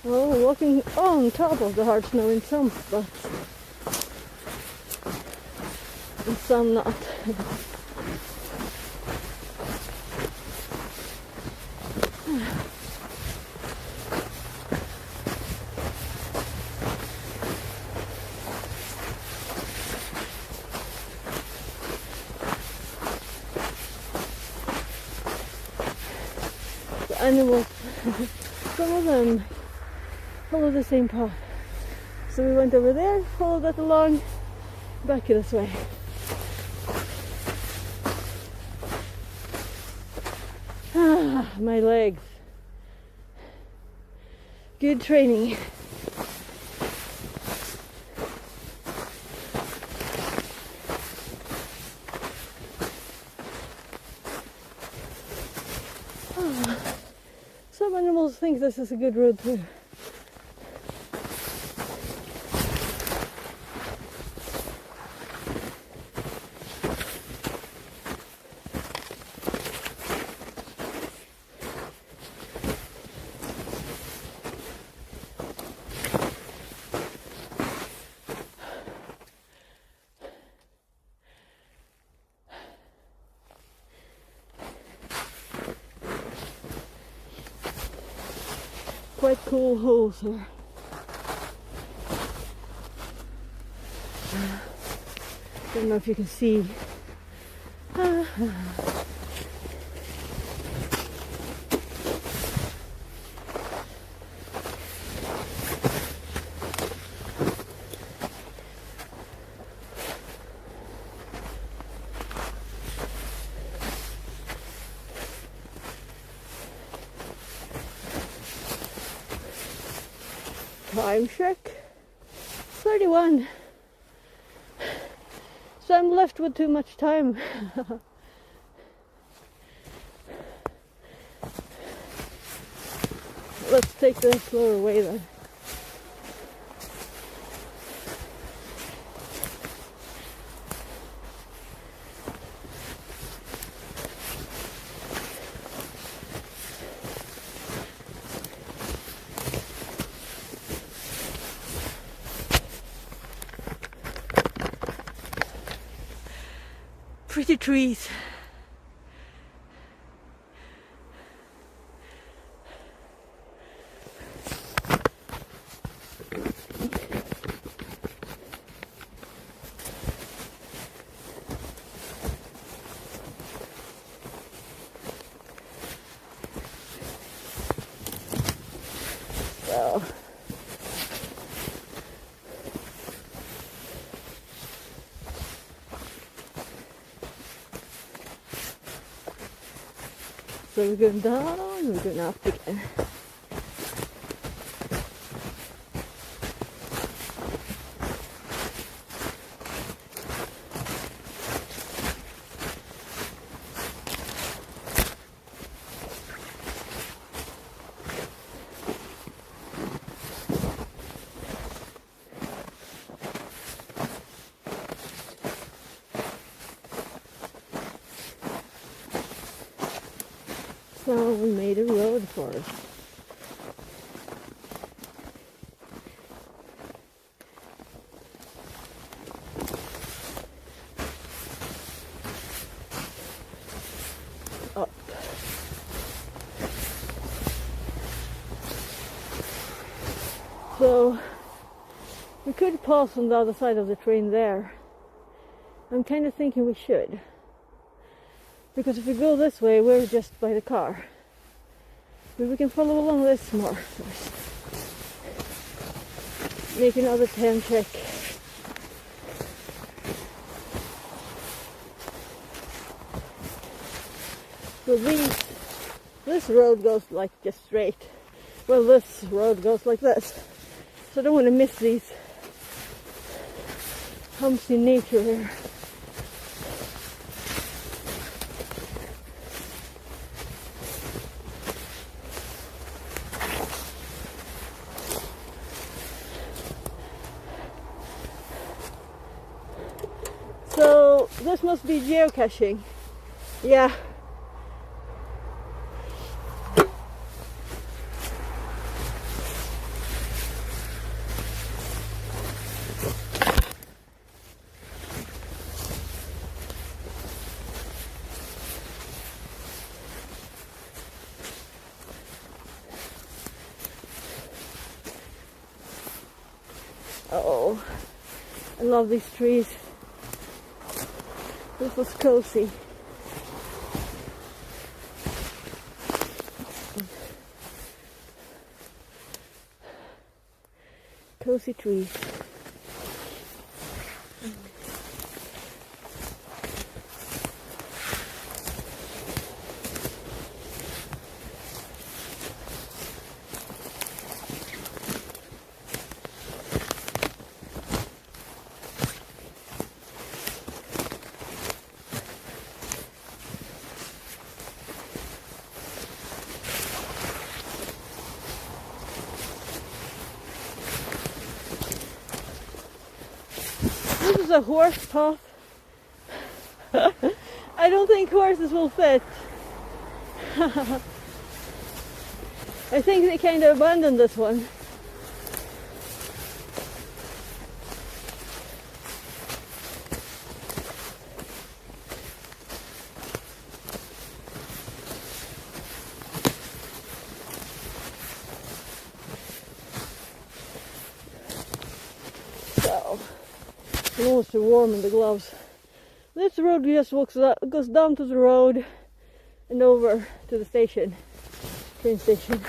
Oh, walking on top of the hard snow in some spots. And some not. The animals, some of them follow the same path. So we went over there, followed that along, back this way. Ah, my legs. Good training. Some animals think this is a good road too. Quite cool holes here. Don't know if you can see. Time check 31. So I'm left with too much time. Let's take the slower way then. Pretty trees. Well, so we're going down, we're going up again. So we made a road for us. Up. So we could pass on the other side of the train there, I'm kind of thinking we should. Because if we go this way, we're just by the car. But we can follow along this more first. Make another 10 check. So this road goes like just straight. Well, this road goes like this. So I don't want to miss these humps in nature here. So this must be geocaching. Yeah. Oh, I love these trees. This was cozy. Cozy trees. This is a horse path. I don't think horses will fit. I think they kind of abandoned this one. So, it's almost too warm in the gloves. This road just goes down to the road and over to the station, train station.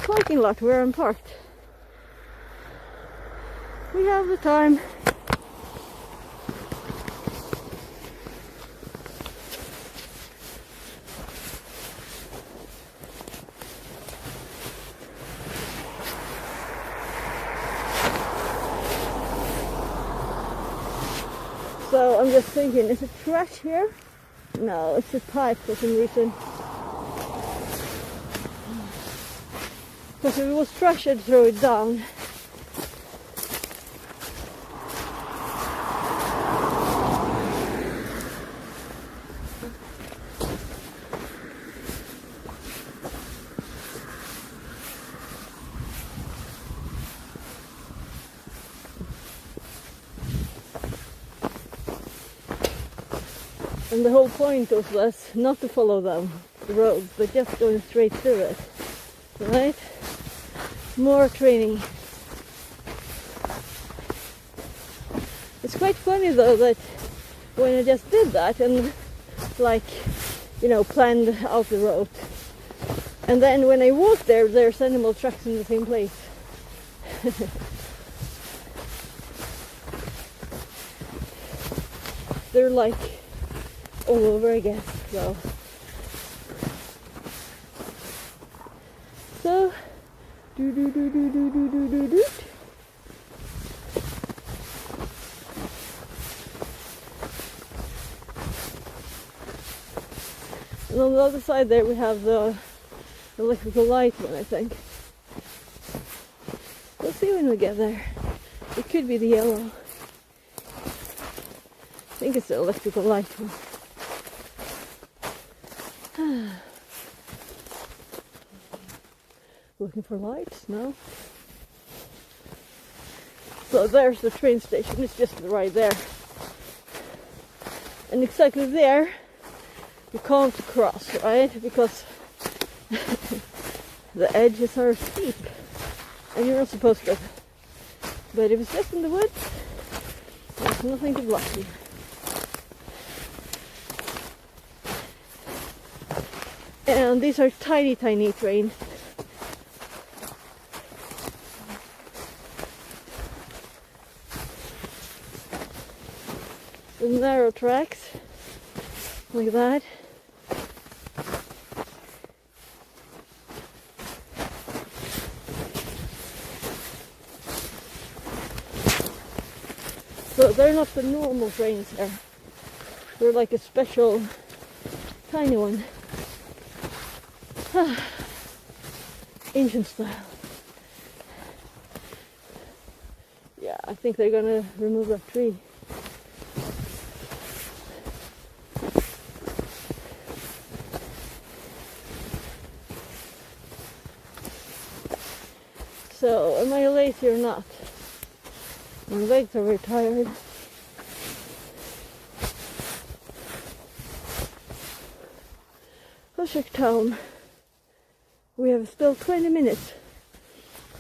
Parking lot where I'm parked. We have the time. So I'm just thinking, is it trash here? No, it's a pipe for some reason. Because if it was trash, I'd throw it down. And the whole point of this, not to follow them, the roads, but just going straight through it, right? More training. It's quite funny though that when I just did that and like, you know, planned out the route, and then when I walk there, there's animal tracks in the same place. They're like all over again, so do. And on the other side there we have the electrical light one, I think. We'll see when we get there. It could be the yellow. I think it's the electrical light one. Looking for lights? No. So there's the train station. It's just right there. And exactly there you can't cross, right? Because the edges are steep and you're not supposed to. But if it's just in the woods, there's nothing to block you. And these are tiny, tiny trains. The narrow tracks, like that. So they're not the normal trains there. They're like a special tiny one. Ancient style. Yeah, I think they're gonna remove that tree. So, am I lazy or not? My legs are very tired. Hushoek town. We have still 20 minutes.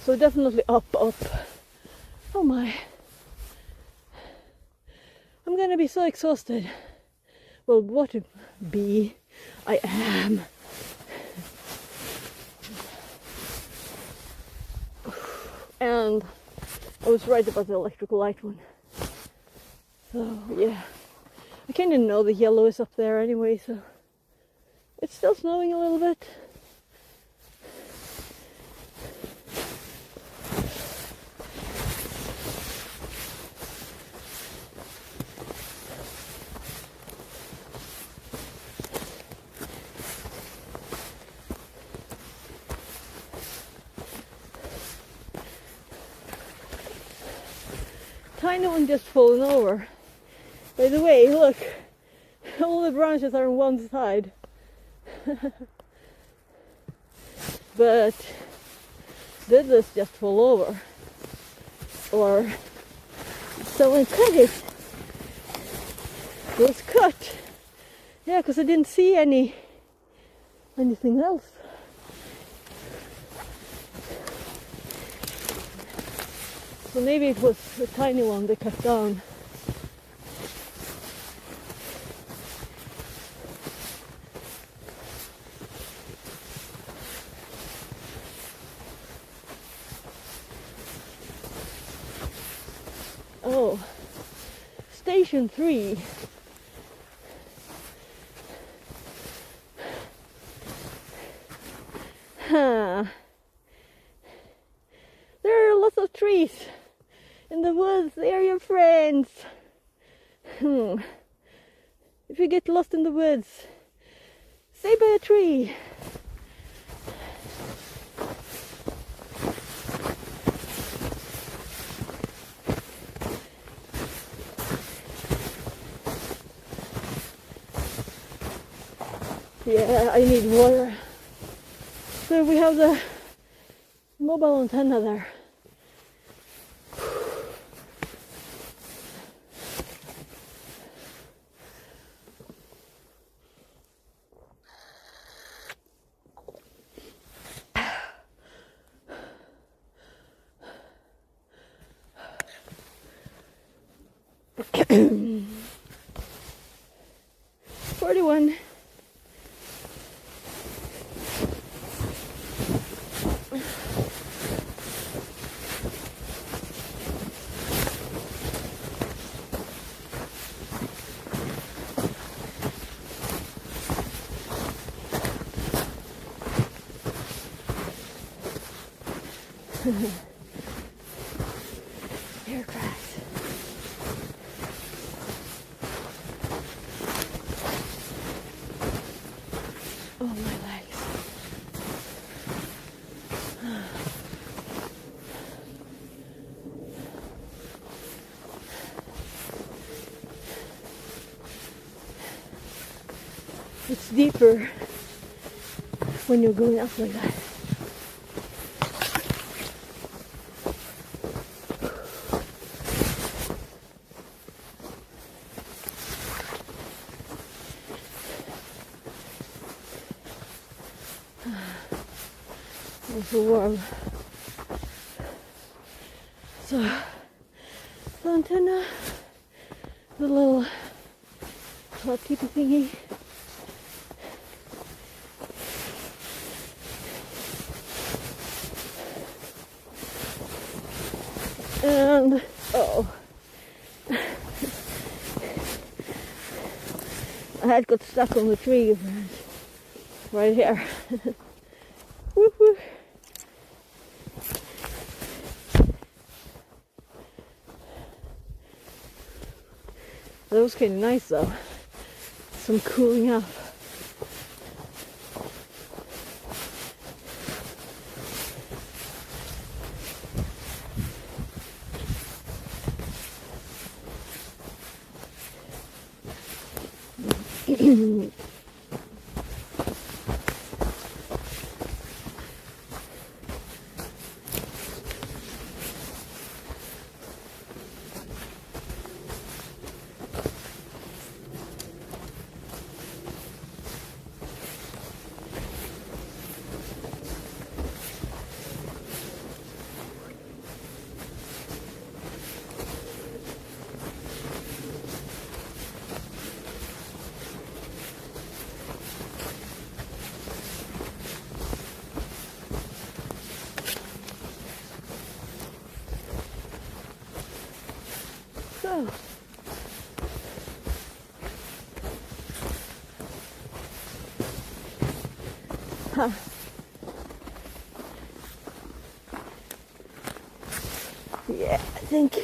So definitely up. Oh my. I'm gonna be so exhausted. Well, what to be? I am. And I was right about the electrical light one. So yeah, I kind of know the yellow is up there anyway, so it's still snowing a little bit. Tiny one just fallen over. By the way, look, all the branches are on one side. But did this just fall over? Or someone cut it? It was cut. Yeah, because I didn't see anything else. So maybe it was a tiny one they cut down. Oh, Station 3. Huh. There are lots of trees in the woods. They are your friends. If you get lost in the woods, stay by a tree. Yeah, I need water. So we have the mobile antenna there. $41. Air cracks. Oh, my legs. It's deeper when you're going up like that. It's so warm. So the antenna, the little cloud keeping thingy. And oh, I had got stuck on the tree right here. Woo-hoo. That was kind of nice though. Some cooling off. So, huh. Yeah, I think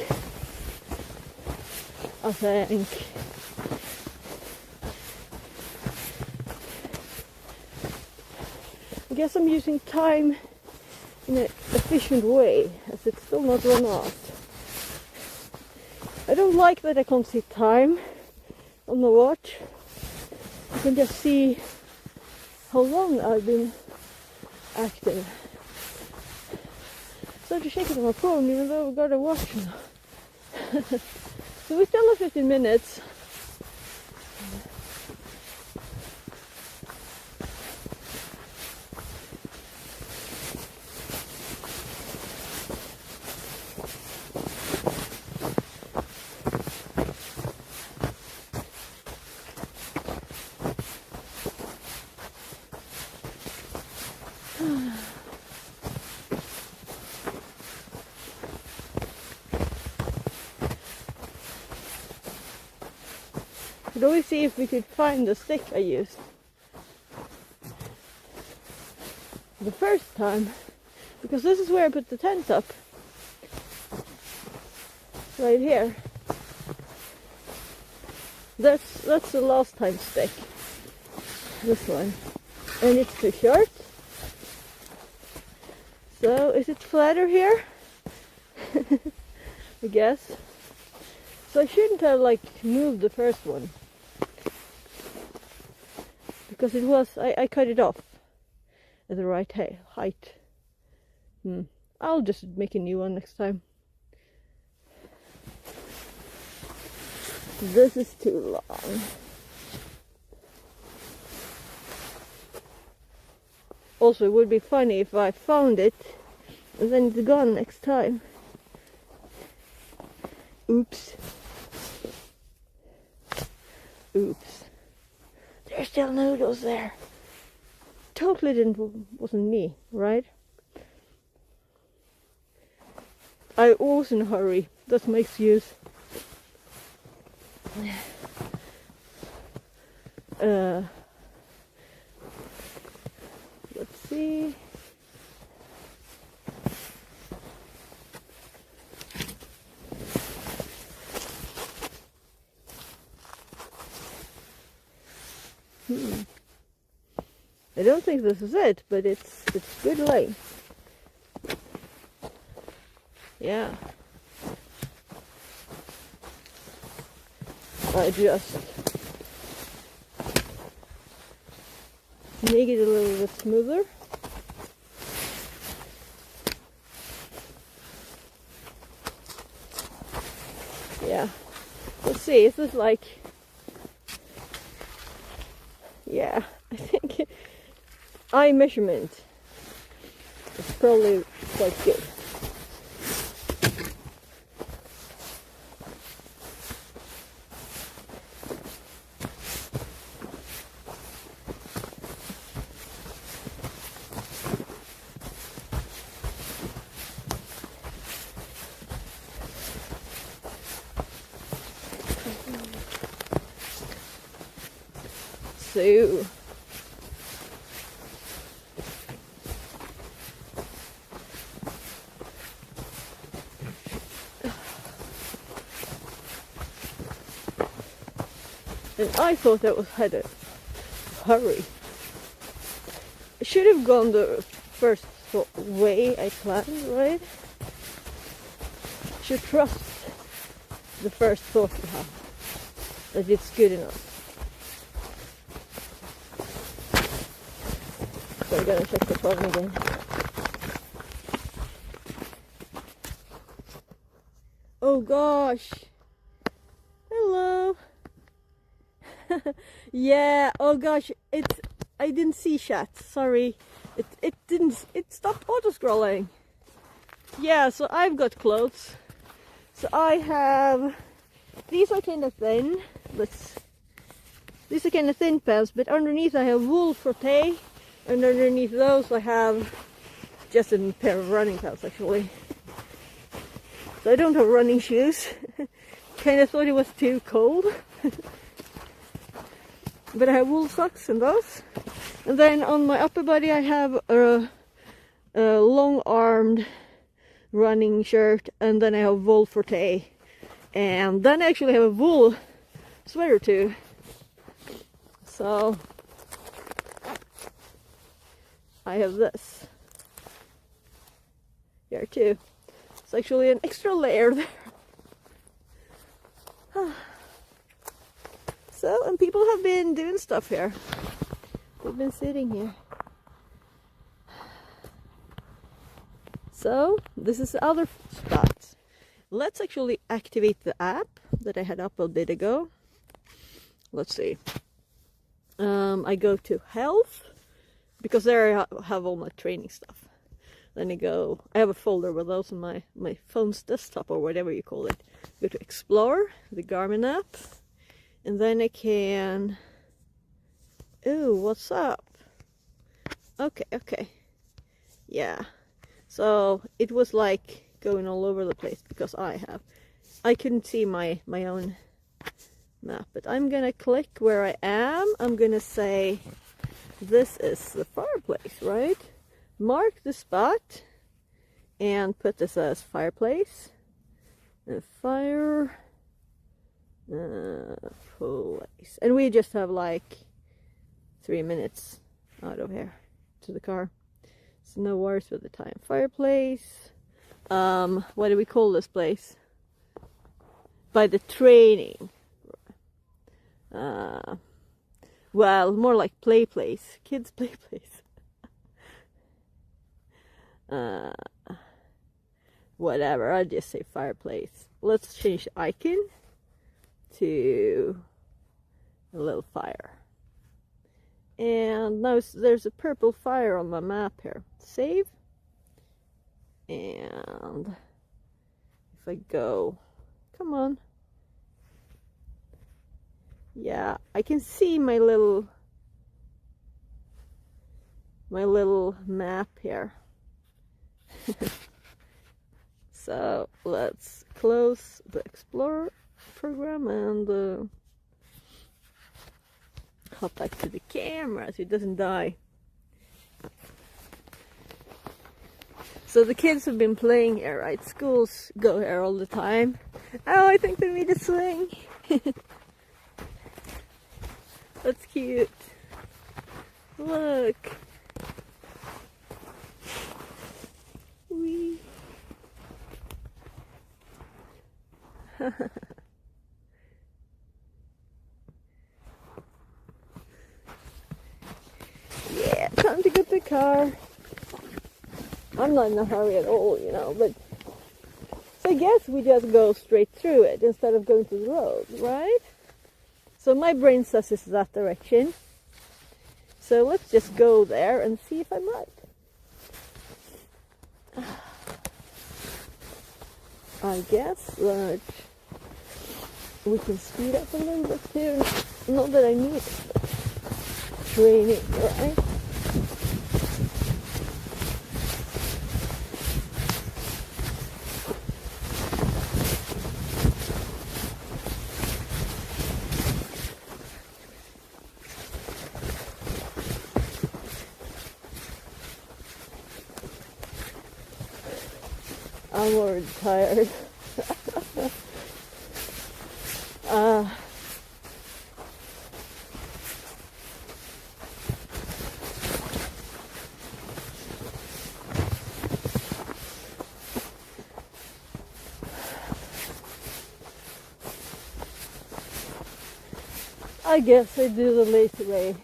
I guess I'm using time in an efficient way, as it's still not run out. I don't like that I can't see time on the watch. I can just see how long I've been active. So to check it on my phone, even though I've got a watch now. So we still have 15 minutes. Could always see if we could find the stick I used the first time, because this is where I put the tent up, right here. That's the last time stick, this one, and it's too short. So is it flatter here? I guess. So I shouldn't have moved the first one, because it was, I cut it off at the right height. I'll just make a new one next time. This is too long. Also, it would be funny if I found it and then it's gone next time. Oops. Oops. There's still noodles there. Totally wasn't me, right? I was in a hurry. That's my excuse. Let's see. I don't think this is it, but it's good length. Yeah. I just make it a little bit smoother. Yeah. Let's see, is this yeah, I think eye measurement is probably quite good. zoo. And I thought I had a hurry. I should have gone the first way I planned, right? Should trust the first thought you have, that it's good enough. So I'm gonna check the phone again. Oh gosh. Hello. Yeah, oh gosh, I didn't see chat, sorry. It stopped auto-scrolling. Yeah, so I've got clothes. So I have, these are kind of thin, these are kind of thin pants, but underneath I have wool frotté, and underneath those I have just a pair of running pants actually. So I don't have running shoes. Kind of thought it was too cold. But I have wool socks and those. And then on my upper body I have a long-armed running shirt, and then I have wool frotté. And then I actually have a wool sweater too. So I have this here too. It's actually an extra layer there. So, and people have been doing stuff here. They've been sitting here. So, this is the other spot. Let's actually activate the app that I had up a bit ago. Let's see. I go to health, because there I have all my training stuff. Then I have a folder with those on my phone's desktop, or whatever you call it. Go to explore, the Garmin app. And then I can, ooh, what's up? Okay. Yeah. So it was like going all over the place because I couldn't see my own map. But I'm gonna click where I am. I'm gonna say, this is the fireplace, right? Mark the spot and put this as fireplace. And fire. Place. And we just have like 3 minutes out of here to the car, so no worries with the time. Fireplace. What do we call this place? By the training. Well, more like play place, kids play place. Whatever, I'll just say fireplace. Let's change the icon to a little fire. And now there's a purple fire on my map here. Save. And if I go, come on. Yeah, I can see my little map here. So let's close the Explorer program and hop back to the camera so it doesn't die. So the kids have been playing here, right? Schools go here all the time. Oh, I think they made a swing. That's cute. Look. Wee. Yeah, time to get the car. I'm not in a hurry at all, you know, but so I guess we just go straight through it instead of going to the road, right? So my brain says it's that direction. So let's just go there and see if I might. I guess that we can speed up a little bit here. Not that I need it, but training, right? I'm already tired. I guess I do the lazy way.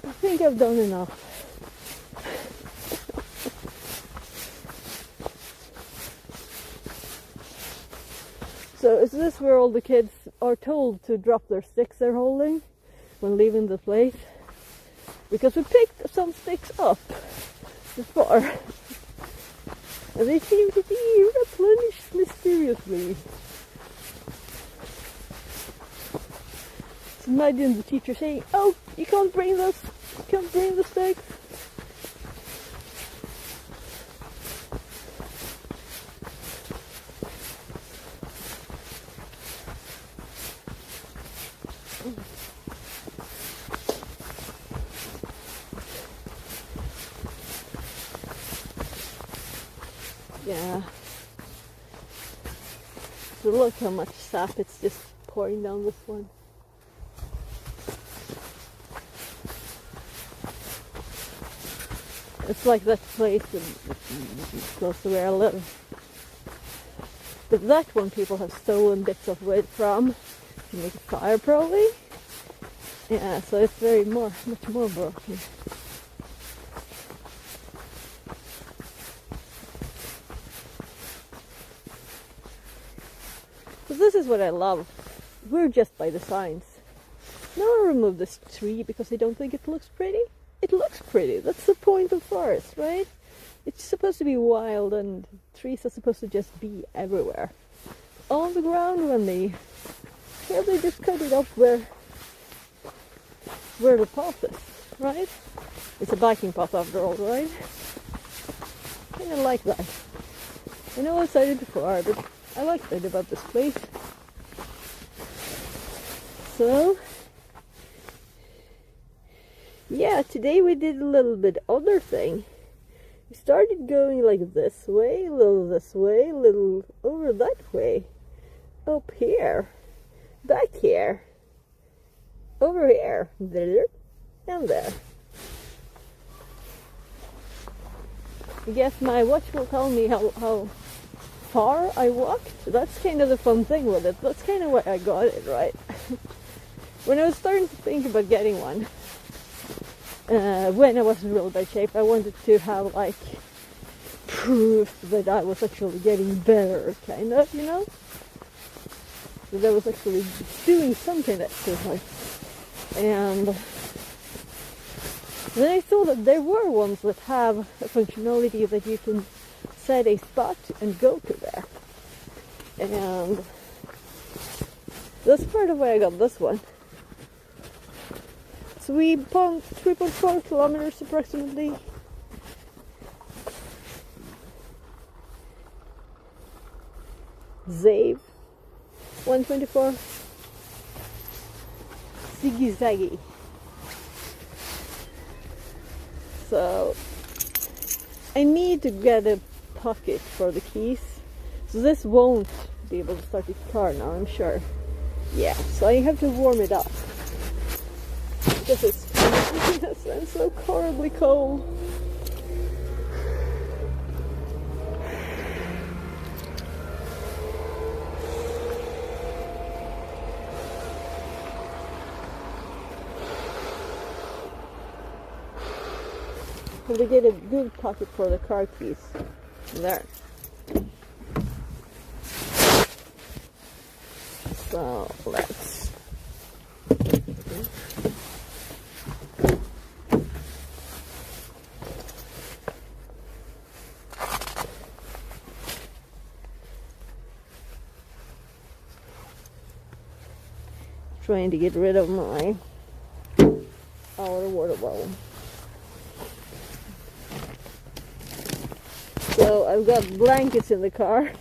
I think I've done enough. So is this where all the kids are told to drop their sticks they're holding when leaving the place? Because we picked some sticks up before. And they seem to be replenished mysteriously. So imagine the teacher saying, "Oh, you can't bring those, you can't bring the sticks." Yeah. So look how much sap it's just pouring down this one. It's like that place close to where I live. But that one people have stolen bits of wood from to make a fire probably. Yeah, so it's much more broken. So this is what I love. We're just by the signs. No one removed this tree because they don't think it looks pretty. It looks pretty. That's the point of forest, right? It's supposed to be wild and trees are supposed to just be everywhere. On the ground when they just cut it off where the path is, right? It's a biking path after all, right? Kind of like that. I know I said it before, but I like that about this place. So, yeah, today we did a little bit other thing. We started going like this way, a little this way, a little over that way. Up here, back here, over here, there, and there. I guess my watch will tell me how far I walked. That's kind of the fun thing with it. That's kind of why I got it, right? When I was starting to think about getting one, when I was in real bad shape, I wanted to have like proof that I was actually getting better, kind of, you know? That I was actually doing some kind of exercise. And then I saw that there were ones that have a functionality that you can set a spot and go to there. And that's part of why I got this one. It's 3.4 kilometers approximately. Zave 124. Ziggy Zaggy. So I need to get a pocket for the keys. So this won't be able to start the car now, I'm sure. Yeah, so I have to warm it up. Because it's so horribly cold. Have to get a good pocket for the car keys. There. So let's trying to get rid of my outer water bottle. So I've got blankets in the car.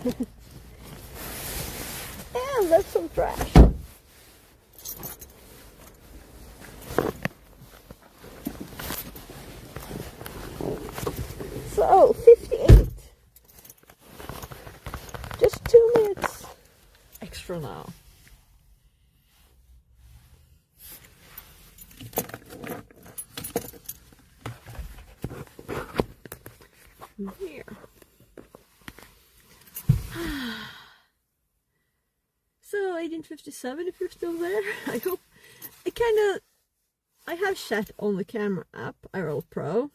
And that's some trash. for now. Here. So 1857, if you're still there, I hope. I have chat on the camera app, iRoll Pro,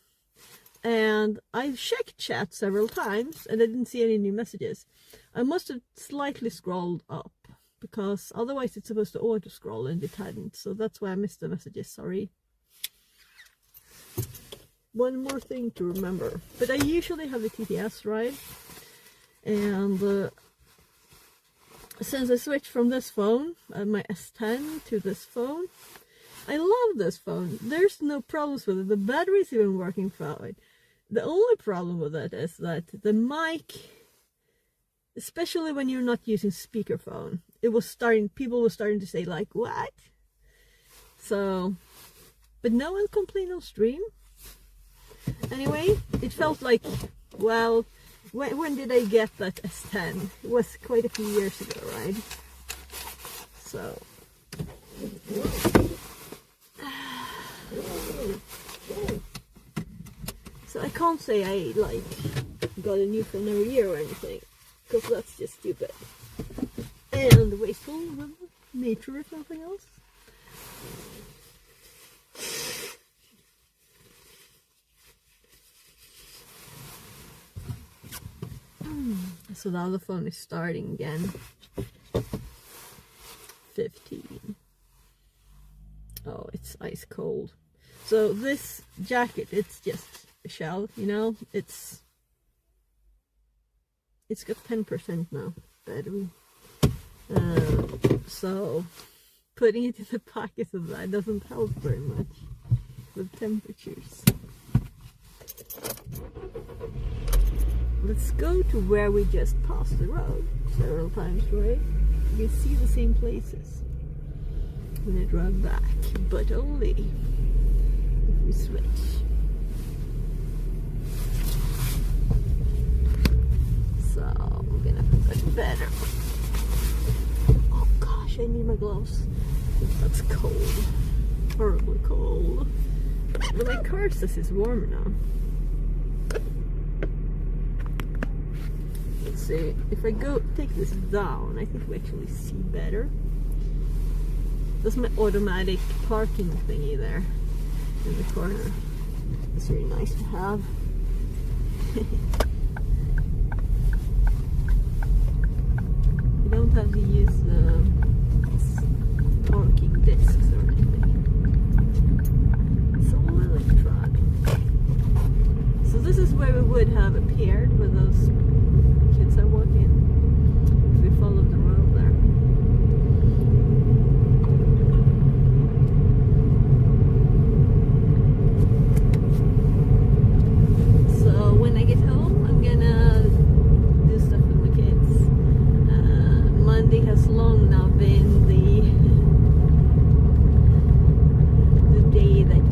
and I've checked chat several times and I didn't see any new messages. I must have slightly scrolled up, because otherwise it's supposed to auto scroll and it hadn't, so that's why I missed the messages, sorry. One more thing to remember, but I usually have the TTS, right? And since I switched from this phone, my S10, to this phone, I love this phone. There's no problems with it. The battery's even working fine. The only problem with it is that the mic, especially when you're not using speakerphone, people were starting to say like, what? So, but no one complained on stream. Anyway, it felt like, well, when did I get that S10? It was quite a few years ago, right? So, I can't say I like got a new phone every year or anything, because that's just stupid and wasteful of nature, if nothing else. So now the phone is starting again. 15. Oh, it's ice cold. So this jacket, it's just a shell, you know. It's got 10% now battery. So putting it in the pocket of that doesn't help very much with temperatures. Let's go to where we just passed the road several times, right? You can see the same places when I drive back, but only if we switch. So I'm gonna put that better. Oh gosh, I need my gloves. That's cold. Horribly cold. But my car says it's warmer now. Let's see, if I take this down, I think we actually see better. That's my automatic parking thingy there in the corner. It's really nice to have. You don't have to use the parking discs or anything. It's all electronic. So this is where we would have appeared with those kids I walk in, if we followed the road there. So when I get home, I'm gonna do stuff with my kids. Monday has long now been the day that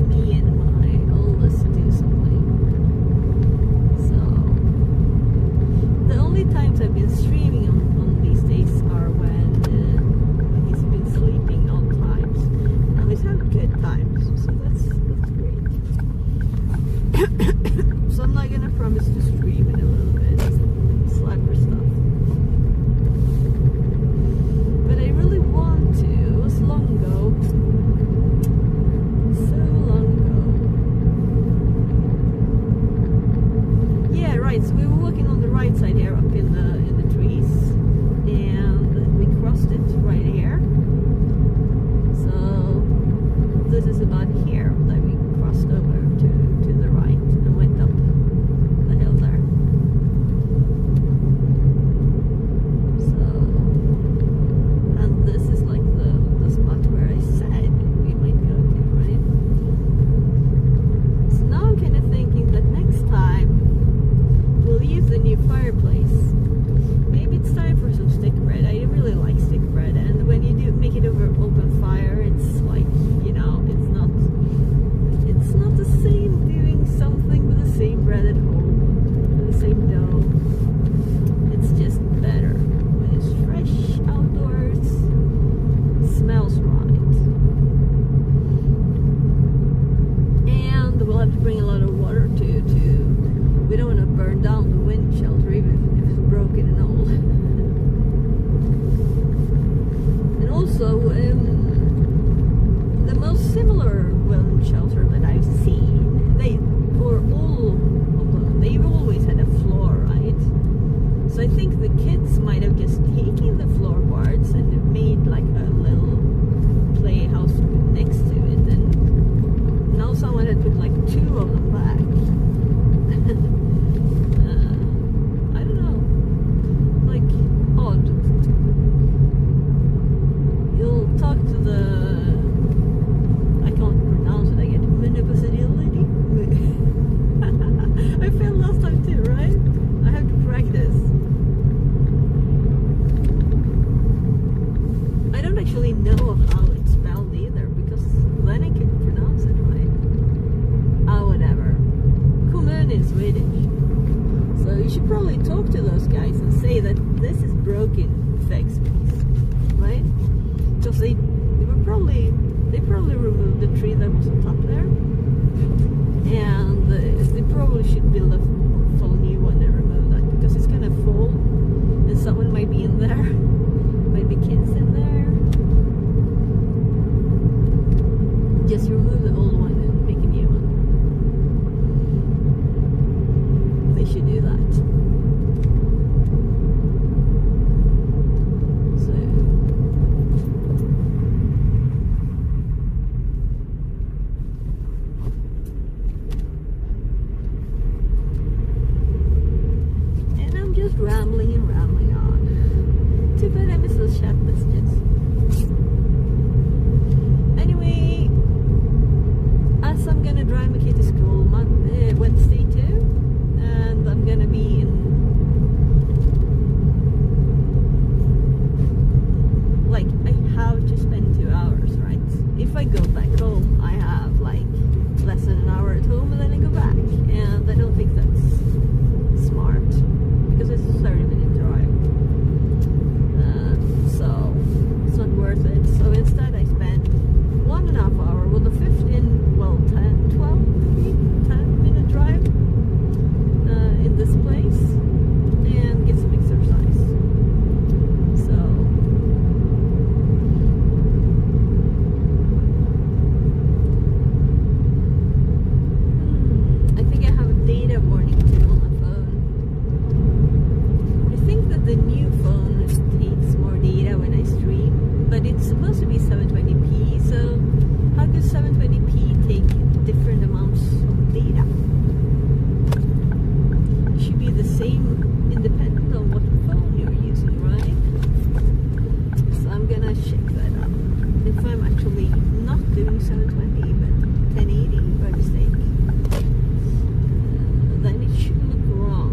me and my oldest do something. So I think the kids might have just taken the floorboards and made like a little playhouse next to it, and now someone had put like 2 of them back. I don't know, like odd. You'll talk to the, I can't pronounce it, I get municipality. I failed last time too, right? I have to practice. I don't actually know how it's spelled either, because then I can pronounce it right. Oh, whatever. Kommun in Swedish. So you should probably talk to those guys and say that this is broken, fix please. Right? Because they probably removed the tree that was on top there. And they probably should build a full new one and remove that, because it's gonna fall and someone might be in there. Might be kids in there. Just remove the old one and make a new one. They should do that. So and I'm just rambling and rambling on. Too bad I missed those chat messages. Anyway, as I'm gonna drive my kid to school Wednesday too, and I'm gonna be in, like, I have to spend 2 hours, right? If I go back home, I have like less than an hour at home, and then I go back, and I don't think that's smart, because it's a 30-minute drive. So it's not worth it. So instead I spend 1.5 hours with a 10-minute drive in this place and get some exercise. So I think I have a data warning too on my phone. I think that the new phone takes more data when I stream, but it's supposed to be 720p, so how could 720p take different amounts of data? It should be the same independent of what phone you're using, right? So I'm gonna check that out. If I'm actually not doing 720 but 1080 by mistake, then it should look wrong.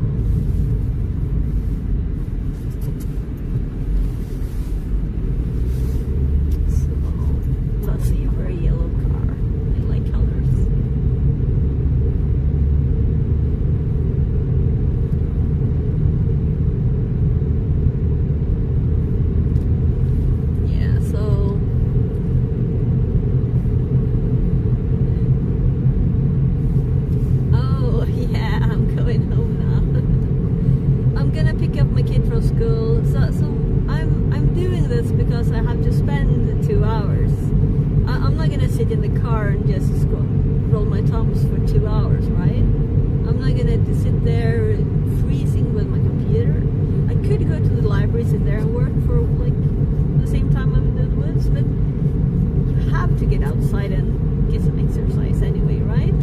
Let's see, a very yellow car. I like colors. Yeah, so oh yeah, I'm going home now. I'm gonna pick up my kid from school. So I'm doing this because I have to spend 2 hours. I'm not gonna sit in the car and just roll my thumbs for 2 hours, right? I'm not gonna sit there freezing with my computer. I could go to the library, sit there and work for like the same time I'm in the woods, but you have to get outside and get some exercise anyway, right?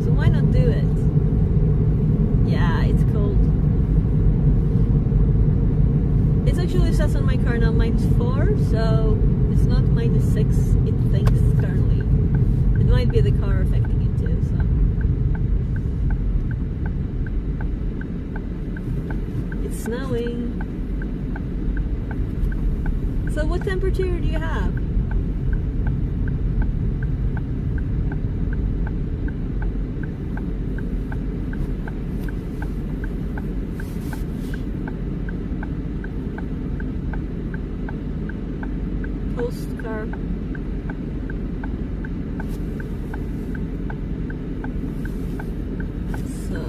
So why not do it? Yeah, it's cold. It actually says on my car now -4, so it's not -6, it thinks currently. It might be the car affecting it too, so. It's snowing. So what temperature do you have? Postcard. So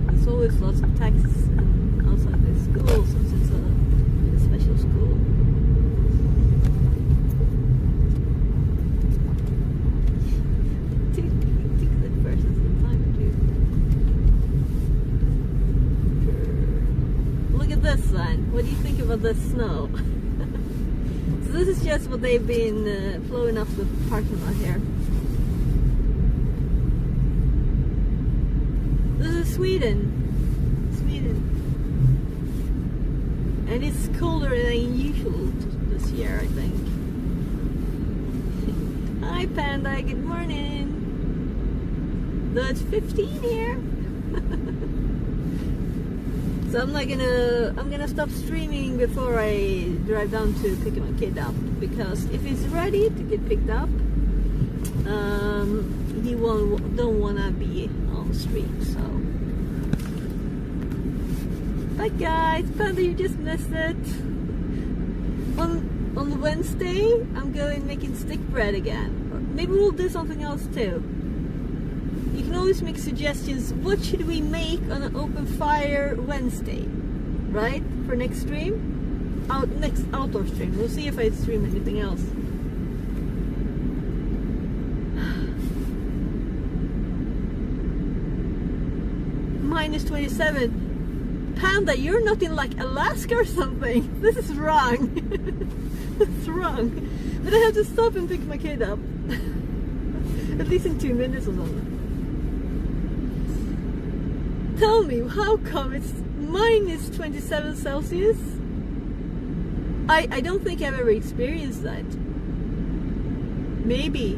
there's always lots of taxis outside the school since it's a special school. about the snow. So this is just what they've been blowing off the parking lot here. This is Sweden. And it's colder than usual this year, I think. Hi Panda, good morning. Though it's 15 here. So I'm gonna stop streaming before I drive down to pick my kid up, because if he's ready to get picked up, he don't wanna be on the street. So bye guys, Panda, you just missed it. On Wednesday, I'm going making stick bread again. Or maybe we'll do something else too. You can always make suggestions. What should we make on an open fire Wednesday, right? For next stream, next outdoor stream. We'll see if I stream anything else. Minus 27. Panda, you're not in like Alaska or something. This is wrong. It's wrong. But I have to stop and pick my kid up. At least in 2 minutes or something. Tell me, how come it's minus 27 Celsius? I don't think I've ever experienced that. Maybe.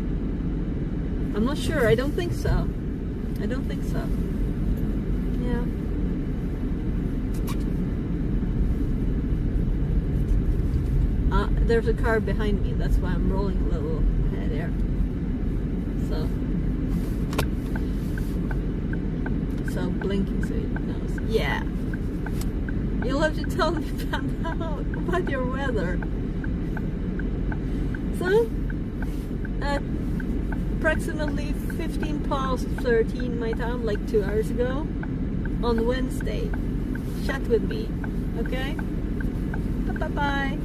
I'm not sure. I don't think so. I don't think so. Yeah. There's a car behind me. That's why I'm rolling a little ahead there. So blinking so it knows. Yeah. You'll have to tell me about your weather. So, at approximately 15 past 13 my time, like 2 hours ago, on Wednesday, chat with me, okay? Bye-bye.